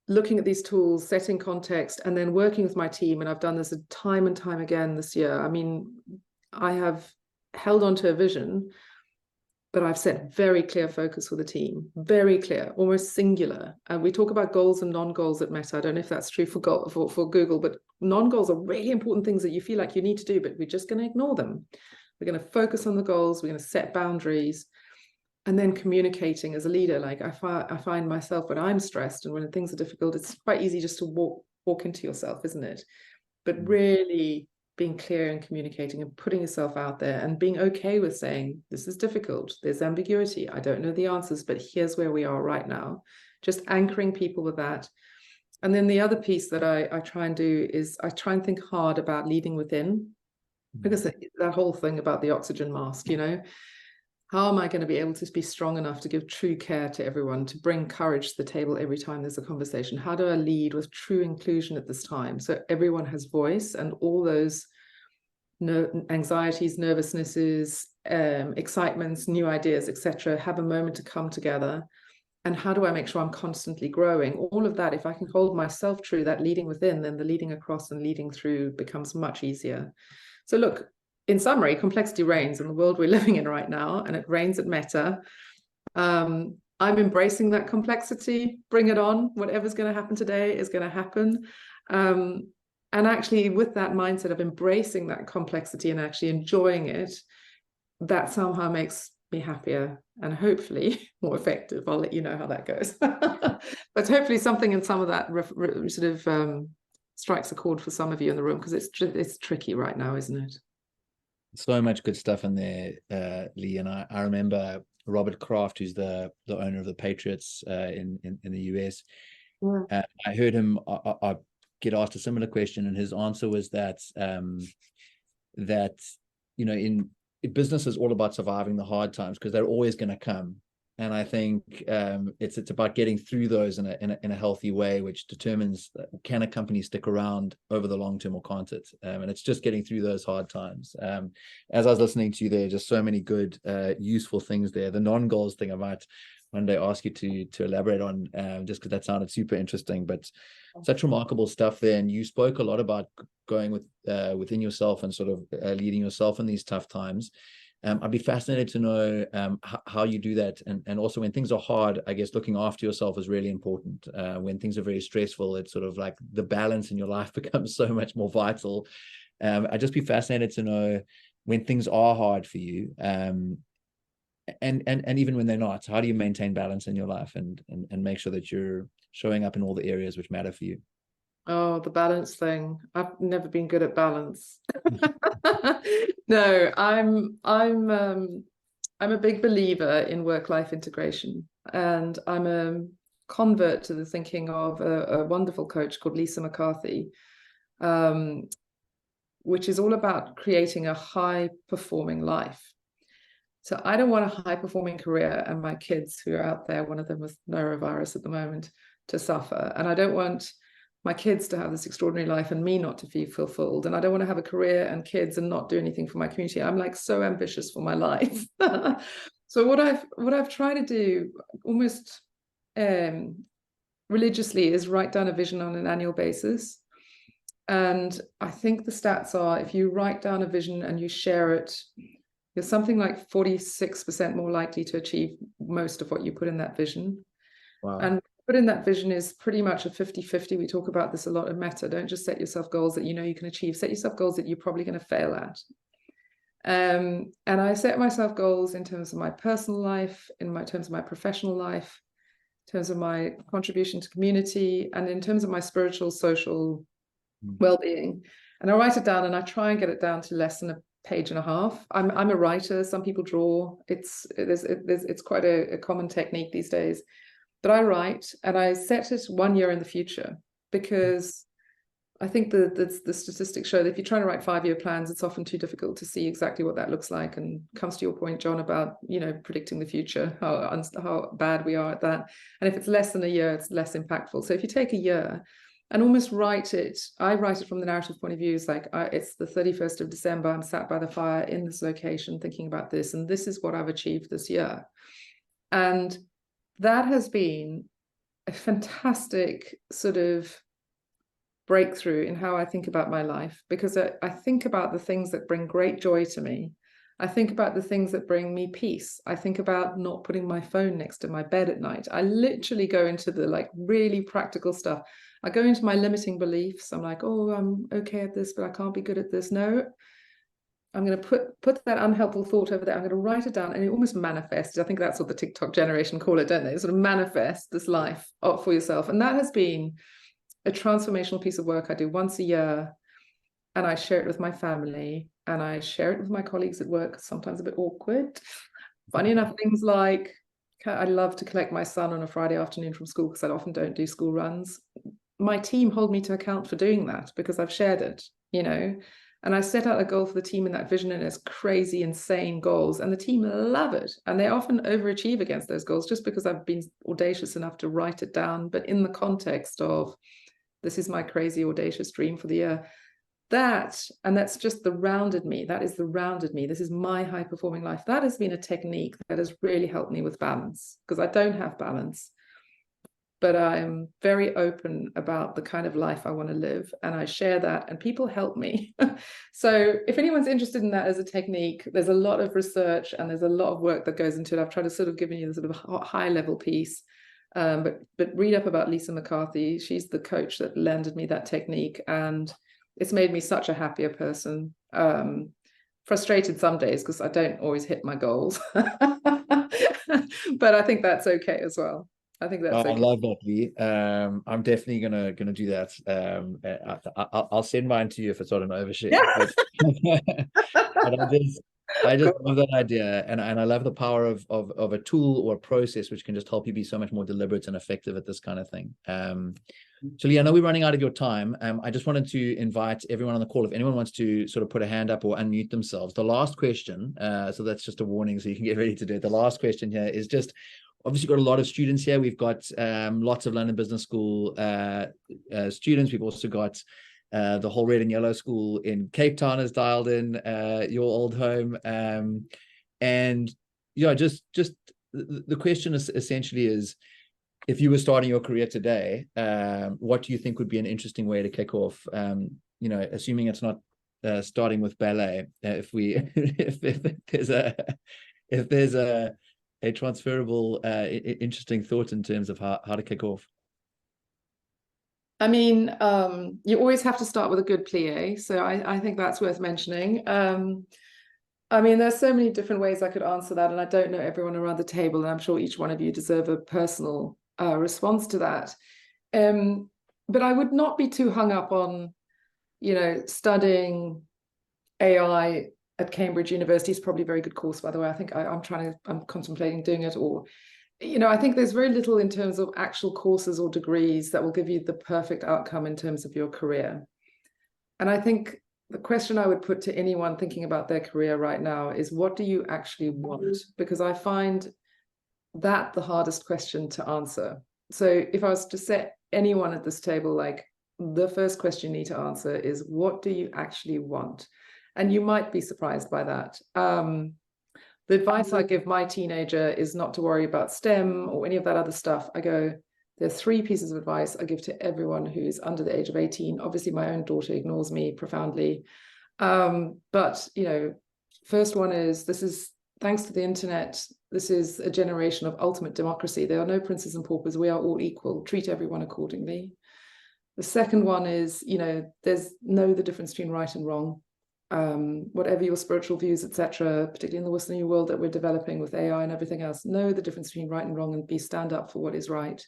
looking at these tools, setting context, and then working with my team, and I've done this time and time again this year. I mean, I have held on to a vision, but I've set very clear focus with the team, very clear, almost singular. And we talk about goals and non-goals at Meta. I don't know if that's true for Google, but non-goals are really important things that you feel like you need to do, but we're just going to ignore them. We're going to focus on the goals. We're going to set boundaries, and then communicating as a leader. Like I find myself when I'm stressed and when things are difficult, it's quite easy just to walk into yourself, isn't it? But really being clear and communicating and putting yourself out there and being okay with saying, this is difficult, there's ambiguity, I don't know the answers, but here's where we are right now. Just anchoring people with that. And then the other piece that I try and do is I try and think hard about leading within, because that whole thing about the oxygen mask, you know, how am I going to be able to be strong enough to give true care to everyone, to bring courage to the table every time there's a conversation? How do I lead with true inclusion at this time so everyone has voice, and all those anxieties, nervousnesses, excitements, new ideas, etc., have a moment to come together? And how do I make sure I'm constantly growing? All of that, if I can hold myself true, that leading within, then the leading across and leading through becomes much easier. So look, in summary, complexity reigns in the world we're living in right now, and it reigns at Meta. I'm embracing that complexity. Bring it on. Whatever's going to happen today is going to happen. And actually, with that mindset of embracing that complexity and actually enjoying it, that somehow makes me happier and hopefully more effective. I'll let you know how that goes. But hopefully something in some of that sort of strikes a chord for some of you in the room, because it's tricky right now, isn't it? So much good stuff in there, Leigh. And I remember Robert Kraft, who's the owner of the Patriots in the US. Yeah. I heard him I get asked a similar question, and his answer was that in business is all about surviving the hard times, because they're always going to come. And I think it's about getting through those in a healthy way, which determines can a company stick around over the long term or can't it? And it's just getting through those hard times. As I was listening to you there, just so many good, useful things there. The non-goals thing I might one day ask you to elaborate on, just because that sounded super interesting. But such remarkable stuff there. And you spoke a lot about going within yourself and sort of leading yourself in these tough times. I'd be fascinated to know how you do that. And also when things are hard, I guess looking after yourself is really important. When things are very stressful, it's sort of like the balance in your life becomes so much more vital. I'd just be fascinated to know when things are hard for you, and even when they're not, how do you maintain balance in your life and make sure that you're showing up in all the areas which matter for you? Oh, the balance thing. I've never been good at balance. No, I'm a big believer in work-life integration, and I'm a convert to the thinking of a wonderful coach called Lisa McCarthy, which is all about creating a high-performing life. So I don't want a high-performing career and my kids who are out there, one of them with norovirus at the moment, to suffer. And I don't want my kids to have this extraordinary life and me not to feel fulfilled. And I don't want to have a career and kids and not do anything for my community. I'm like so ambitious for my life. So what I've tried to do almost religiously is write down a vision on an annual basis. And I think the stats are, if you write down a vision and you share it, you're something like 46% more likely to achieve most of what you put in that vision. Wow. And put in that vision is pretty much a 50-50. We talk about this a lot at Meta. Don't just set yourself goals that you know you can achieve. Set yourself goals that you're probably going to fail at. And I set myself goals in terms of my personal life, terms of my professional life, in terms of my contribution to community, and in terms of my spiritual, social well-being. And I write it down, and I try and get it down to less than a page and a half. I'm a writer. Some people draw. It's quite a common technique these days. But I write, and I set it 1 year in the future, because I think the statistics show that if you're trying to write 5-year plans, it's often too difficult to see exactly what that looks like. And comes to your point, Jon, about predicting the future, how bad we are at that. And if it's less than a year, it's less impactful. So if you take a year, and almost write it. I write it from the narrative point of view. It's like, it's the 31st of December. I'm sat by the fire in this location thinking about this, and this is what I've achieved this year. And that has been a fantastic sort of breakthrough in how I think about my life, because I think about the things that bring great joy to me. I think about the things that bring me peace. I think about not putting my phone next to my bed at night. I literally go into the like really practical stuff. I go into my limiting beliefs. I'm like, oh, I'm okay at this, but I can't be good at this. No, I'm going to put that unhelpful thought over there. I'm going to write it down, and it almost manifests. I think that's what the TikTok generation call it, don't they? It sort of manifest this life up for yourself. And that has been a transformational piece of work I do once a year, and I share it with my family, and I share it with my colleagues at work. Sometimes a bit awkward. Funny enough, things like I love to collect my son on a Friday afternoon from school because I often don't do school runs. My team hold me to account for doing that because I've shared it, you know. And I set out a goal for the team in that vision, and it's crazy, insane goals. And the team love it. And they often overachieve against those goals just because I've been audacious enough to write it down, but in the context of this is my crazy, audacious dream for the year. That's just the rounded me. That is the rounded me. This is my high performing life. That has been a technique that has really helped me with balance, because I don't have balance. But I'm very open about the kind of life I want to live, and I share that, and people help me. So if anyone's interested in that as a technique, there's a lot of research and there's a lot of work that goes into it. I've tried to sort of give you the sort of high level piece, but read up about Lisa McCarthy. She's the coach that lended me that technique, and it's made me such a happier person. Frustrated some days because I don't always hit my goals, but I think that's okay as well. I think that's okay. I love that, Leigh. I'm definitely gonna do that. I'll send mine to you if it's not an overshare. Yeah. But I just love that idea, and I love the power of a tool or a process which can just help you be so much more deliberate and effective at this kind of thing. So Leigh, I know we're running out of your time. I just wanted to invite everyone on the call, if anyone wants to sort of put a hand up or unmute themselves. The last question, so that's just a warning, so you can get ready to do it. The last question here is just, obviously got a lot of students here. We've got lots of London Business School students. We've also got the whole Red and Yellow School in Cape Town is dialed in, your old home. And yeah, just the question is essentially is, if you were starting your career today, what do you think would be an interesting way to kick off? You know, assuming it's not starting with ballet, if there's a transferable, interesting thought in terms of how to kick off. I mean, you always have to start with a good plie, so I think that's worth mentioning. I mean, there's so many different ways I could answer that, and I don't know everyone around the table, and I'm sure each one of you deserve a personal response to that. But I would not be too hung up on, you know, studying AI at Cambridge University is probably a very good course, by the way. I think I'm contemplating doing it. Or, you know, I think there's very little in terms of actual courses or degrees that will give you the perfect outcome in terms of your career. And I think the question I would put to anyone thinking about their career right now is, what do you actually want? Because I find that the hardest question to answer. So if I was to set anyone at this table, like, the first question you need to answer is, what do you actually want? And you might be surprised by that. The advice I give my teenager is not to worry about STEM or any of that other stuff. I go, there are 3 pieces of advice I give to everyone who's under the age of 18. Obviously, my own daughter ignores me profoundly. But, you know, first one is, this is, thanks to the internet, this is a generation of ultimate democracy. There are no princes and paupers. We are all equal. Treat everyone accordingly. The second one is, you know, know the difference between right and wrong. Whatever your spiritual views, etc., particularly in the Western New world that we're developing with AI and everything else, know the difference between right and wrong and stand up for what is right.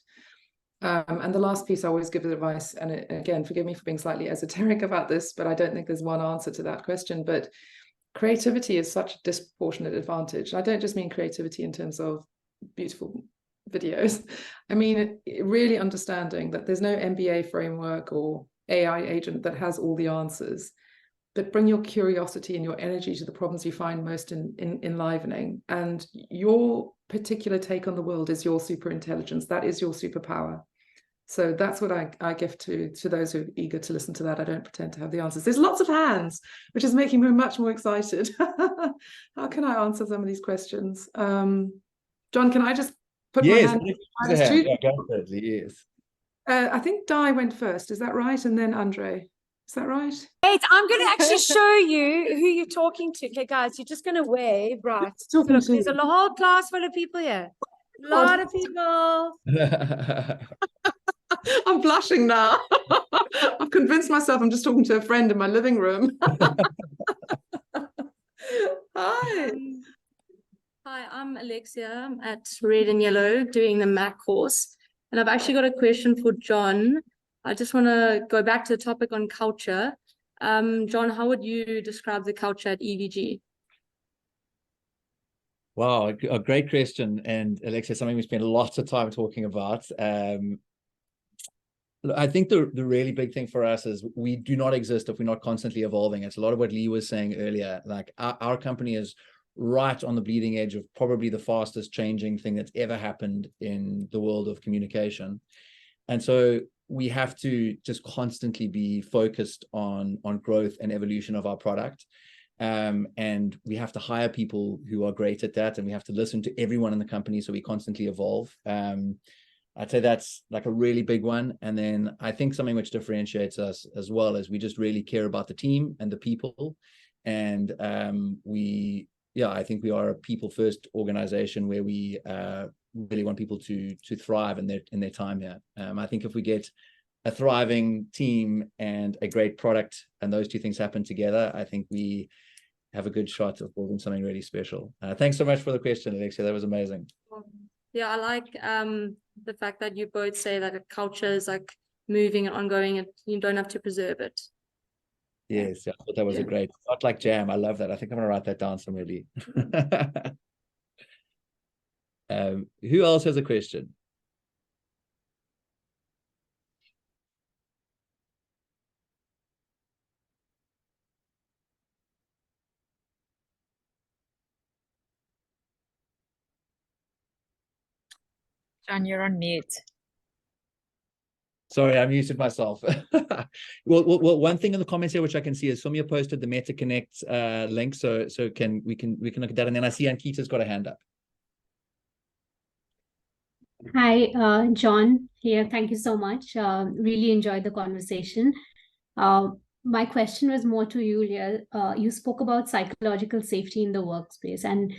And the last piece I always give advice, and again, forgive me for being slightly esoteric about this, but I don't think there's one answer to that question, but creativity is such a disproportionate advantage. I don't just mean creativity in terms of beautiful videos. I mean, really understanding that there's no MBA framework or AI agent that has all the answers, but bring your curiosity and your energy to the problems you find most enlivening. And your particular take on the world is your super intelligence. That is your superpower. So that's what I give to those who are eager to listen to that. I don't pretend to have the answers. There's lots of hands, which is making me much more excited. How can I answer some of these questions? Jon, can I just put my Yes, hand? yeah, go for it, yes. I think Di went first. Is that right? And then Andre. Is that right? Wait, I'm going to actually show you who you're talking to. Okay, guys, you're just going to wave, right? So Talking look, to there's a you. whole class full of people here. A lot of people. I'm blushing now. I've convinced myself I'm just talking to a friend in my living room. Hi. Hi, I'm Alexia. I'm at Red and Yellow doing the Mac course. And I've actually got a question for Jon. I just want to go back to the topic on culture. Jon, how would you describe the culture at EVG? Wow, a great question. And Alexia, something we spend lots of time talking about. I think the really big thing for us is we do not exist if we're not constantly evolving. It's a lot of what Leigh was saying earlier. Like our company is right on the bleeding edge of probably the fastest changing thing that's ever happened in the world of communication. And so we have to just constantly be focused on growth and evolution of our product. And we have to hire people who are great at that, and we have to listen to everyone in the company so we constantly evolve. I'd say that's like a really big one. And then I think something which differentiates us as well is we just really care about the team and the people. And I think we are a people first organization where we really want people to thrive in their time here. I think if we get a thriving team and a great product and those two things happen together, I think we have a good shot of building something really special. Thanks so much for the question, Alexia. That was amazing. Yeah, I like the fact that you both say that a culture is like moving and ongoing and you don't have to preserve it. Yes, I thought that was a great, not like jam. I love that. I think I'm gonna write that down somewhere. Who else has a question? Jon, you're on mute. Sorry, I muted myself. well, one thing in the comments here which I can see is Soumya posted the Meta Connect link, so we can look at that. And then I see Ankita's got a hand up. Hi, Jon here. Thank you so much. Really enjoyed the conversation. My question was more to you, Leigh. You spoke about psychological safety in the workspace, and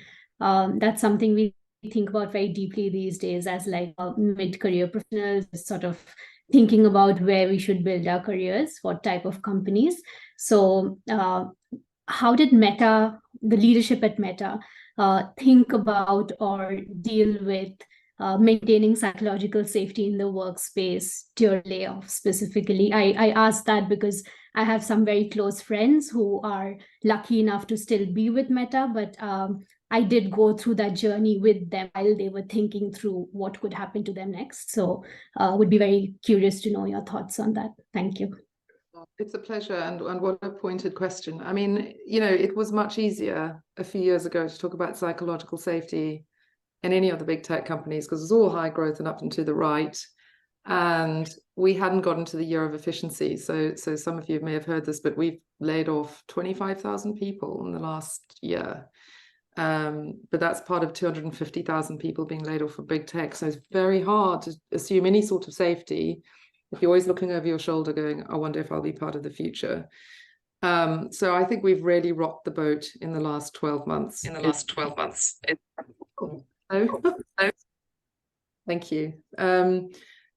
that's something we think about very deeply these days as like mid-career professionals, sort of thinking about where we should build our careers, what type of companies. So how did Meta, the leadership at Meta, think about or deal with maintaining psychological safety in the workspace during layoff specifically? I asked that because I have some very close friends who are lucky enough to still be with Meta, but I did go through that journey with them while they were thinking through what could happen to them next. So would be very curious to know your thoughts on that. Thank you. It's a pleasure, and what a pointed question. I mean, it was much easier a few years ago to talk about psychological safety in any of the big tech companies because it's all high growth and up and to the right. And we hadn't gotten to the year of efficiency. So some of you may have heard this, but we've laid off 25,000 people in the last year. But that's part of 250,000 people being laid off for big tech. So it's very hard to assume any sort of safety if you're always looking over your shoulder going, I wonder if I'll be part of the future. So I think we've really rocked the boat in the last 12 months. Thank you.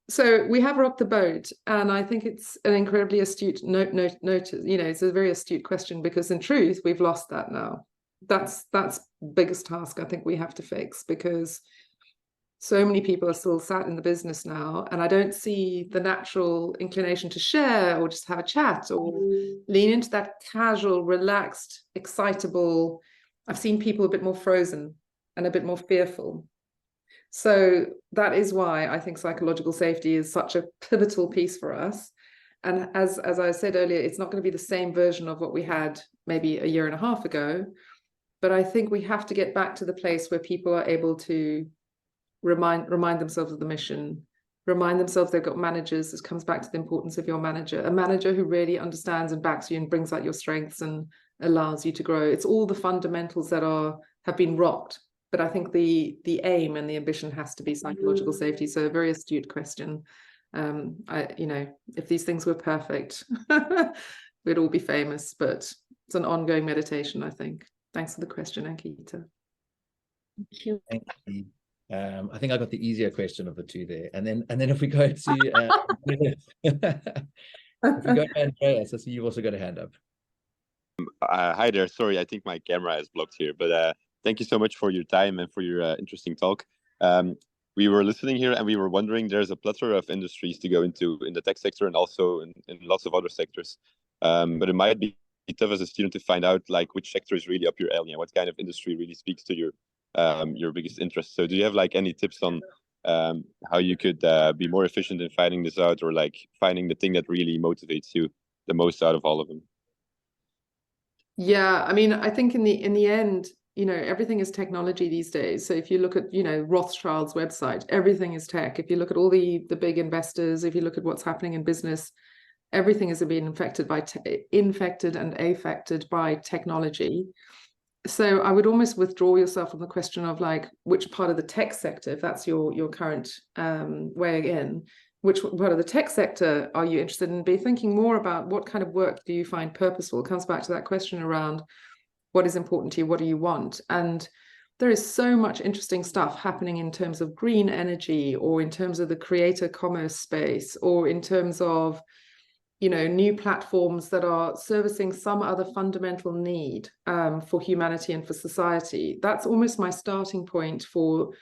So we have rocked the boat, and I think it's an incredibly astute note. It's a very astute question because in truth, we've lost that now. That's biggest task I think we have to fix because so many people are still sat in the business now, and I don't see the natural inclination to share or just have a chat or lean into that casual, relaxed, excitable. I've seen people a bit more frozen and a bit more fearful. So that is why I think psychological safety is such a pivotal piece for us. And as I said earlier, it's not going to be the same version of what we had maybe a year and a half ago, but I think we have to get back to the place where people are able to remind themselves of the mission remind themselves they've got managers. This comes back to the importance of your manager, a manager who really understands and backs you and brings out your strengths and allows you to grow. It's all the fundamentals that have been rocked. But I think the aim and the ambition has to be psychological safety. So a very astute question. If these things were perfect, we'd all be famous, but it's an ongoing meditation, I think. Thanks for the question, Ankita. Thank you. Thank you. I think I got the easier question of the two there. And then if we go to if we go to Andreas, I see you've also got a hand up. Hi there. Sorry, I think my camera is blocked here, but thank you so much for your time and for your interesting talk. We were listening here and we were wondering, there's a plethora of industries to go into in the tech sector and also in lots of other sectors. But it might be tough as a student to find out like which sector is really up your alley and what kind of industry really speaks to your biggest interest. So do you have like any tips on how you could be more efficient in finding this out, or like finding the thing that really motivates you the most out of all of them? Yeah, I mean, I think in the end, everything is technology these days. So if you look at, Rothschild's website, everything is tech. If you look at all the big investors, if you look at what's happening in business, everything is being infected and affected by technology. So I would almost withdraw yourself from the question of like which part of the tech sector, if that's your current way in, which part of the tech sector are you interested in? Be thinking more about what kind of work do you find purposeful. It comes back to that question around what is important to you, what do you want? And there is so much interesting stuff happening in terms of green energy, or in terms of the creator commerce space, or in terms of new platforms that are servicing some other fundamental need for humanity and for society. That's almost my starting point for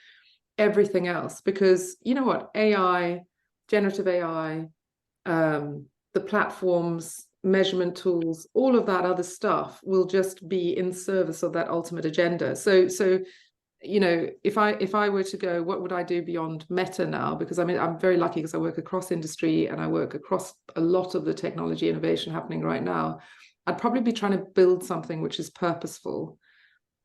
everything else, because you know what, AI, generative AI, the platforms, measurement tools, all of that other stuff will just be in service of that ultimate agenda. So if I were to go, what would I do beyond Meta now? Because I'm very lucky because I work across industry and I work across a lot of the technology innovation happening right now. I'd probably be trying to build something which is purposeful.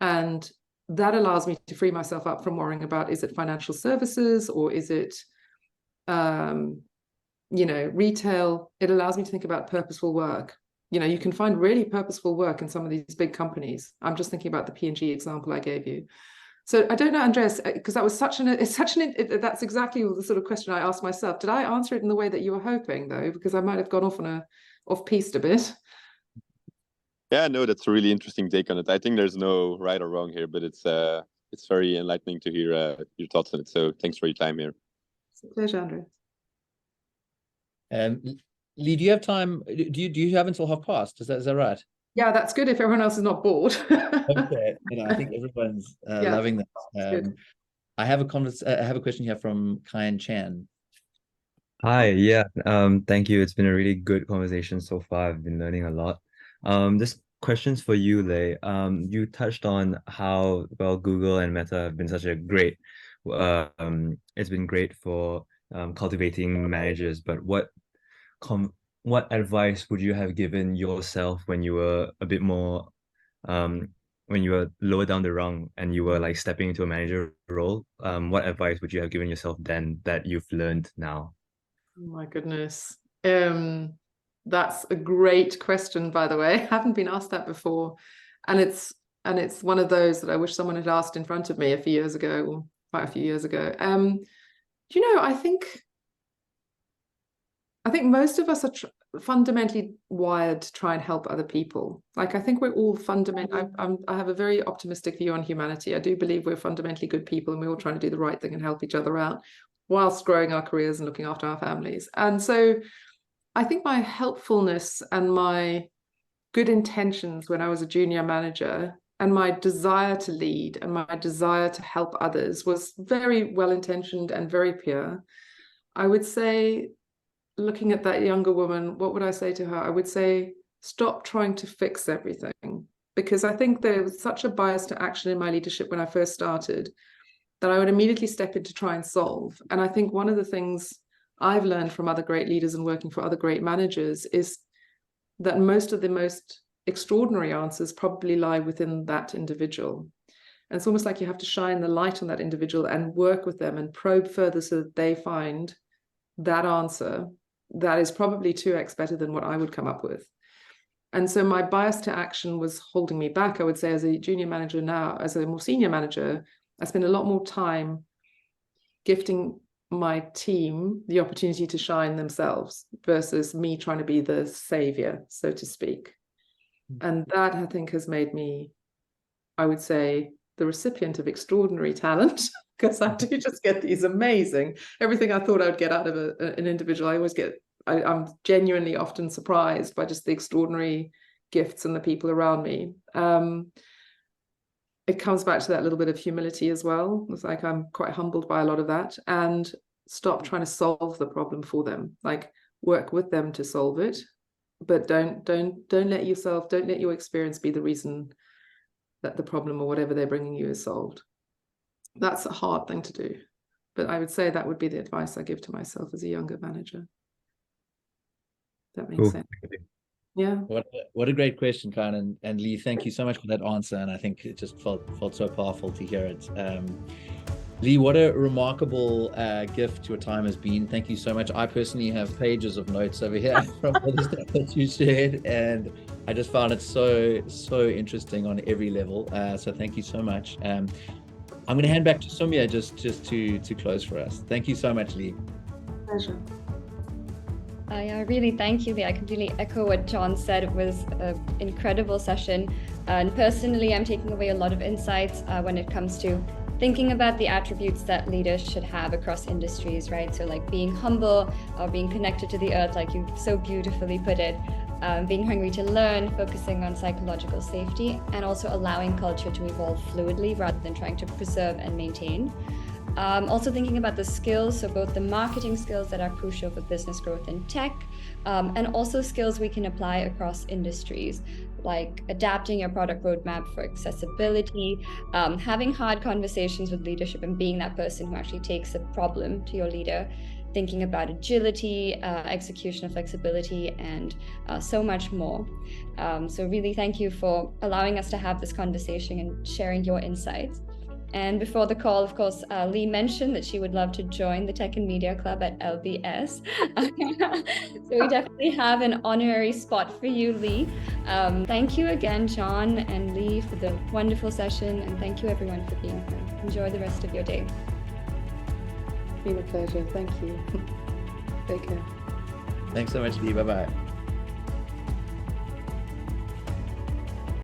And that allows me to free myself up from worrying about, is it financial services or is it, retail? It allows me to think about purposeful work. You can find really purposeful work in some of these big companies. I'm just thinking about the P&G example I gave you. So I don't know, Andreas, because that was that's exactly the sort of question I asked myself. Did I answer it in the way that you were hoping, though? Because I might have gone off-piste a bit. Yeah, no, that's a really interesting take on it. I think there's no right or wrong here, but it's very enlightening to hear your thoughts on it. So thanks for your time here. It's a pleasure, Andreas. Leigh, do you have time? Do you have until 12:30? Is that right? Yeah, that's good if everyone else is not bored. Okay, I think everyone's loving that. I have a question here from Kyan Chan. Hi, yeah. Thank you. It's been a really good conversation so far. I've been learning a lot. Just questions for you, Leigh. You touched on how Google and Meta have been such a great. It's been great for cultivating managers, but what advice would you have given yourself when you were a bit more, when you were lower down the rung and you were like stepping into a manager role? What advice would you have given yourself then that you've learned now? Oh my goodness. That's a great question, by the way. I haven't been asked that before. And it's one of those that I wish someone had asked in front of me a few years ago, or quite a few years ago. I think most of us are fundamentally wired to try and help other people. Like, I think we're all I have a very optimistic view on humanity. I do believe we're fundamentally good people and we're all trying to do the right thing and help each other out whilst growing our careers and looking after our families. And so I think my helpfulness and my good intentions when I was a junior manager and my desire to lead and my desire to help others was very well-intentioned and very pure. I would say, looking at that younger woman, what would I say to her? I would say, stop trying to fix everything. Because I think there was such a bias to action in my leadership when I first started that I would immediately step in to try and solve. And I think one of the things I've learned from other great leaders and working for other great managers is that most of the most extraordinary answers probably lie within that individual. And it's almost like you have to shine the light on that individual and work with them and probe further so that they find that answer that is probably 2x better than what I would come up with. And so my bias to action was holding me back. I would say as a junior manager now, as a more senior manager, I spend a lot more time gifting my team the opportunity to shine themselves versus me trying to be the savior, so to speak. And that, I think, has made me, I would say, the recipient of extraordinary talent, because I do just get these amazing, everything I thought I would get out of an individual, I always get, I'm genuinely often surprised by just the extraordinary gifts and the people around me. It comes back to that little bit of humility as well. It's like I'm quite humbled by a lot of that, and stop trying to solve the problem for them. Like, work with them to solve it, but don't let your experience be the reason that the problem or whatever they're bringing you is solved. That's a hard thing to do, but I would say that would be the advice I give to myself as a younger manager. That makes sense. Yeah. What a great question, Karen, and Leigh, thank you so much for that answer. And I think it just felt so powerful to hear it. Leigh, what a remarkable gift your time has been. Thank you so much. I personally have pages of notes over here from all the stuff that you shared, and I just found it so interesting on every level. So thank you so much. I'm going to hand back to Soumya just to close for us. Thank you so much, Leigh. Pleasure. Yeah, really, thank you, Leigh. I completely echo what Jon said. It was an incredible session. And personally, I'm taking away a lot of insights when it comes to thinking about the attributes that leaders should have across industries, right? So like being humble or being connected to the earth, like you so beautifully put it, being hungry to learn, focusing on psychological safety, and also allowing culture to evolve fluidly rather than trying to preserve and maintain. Also thinking about the skills, so both the marketing skills that are crucial for business growth in tech, and also skills we can apply across industries, like adapting your product roadmap for accessibility, having hard conversations with leadership and being that person who actually takes a problem to your leader, thinking about agility, execution, flexibility, and so much more. So really thank you for allowing us to have this conversation and sharing your insights. And before the call, of course, Leigh mentioned that she would love to join the Tech and Media Club at LBS. So we definitely have an honorary spot for you, Leigh. Thank you again, Jon and Leigh, for the wonderful session. And thank you, everyone, for being here. Enjoy the rest of your day. It's been a pleasure. Thank you. Take care. Thanks so much, Leigh. Bye-bye.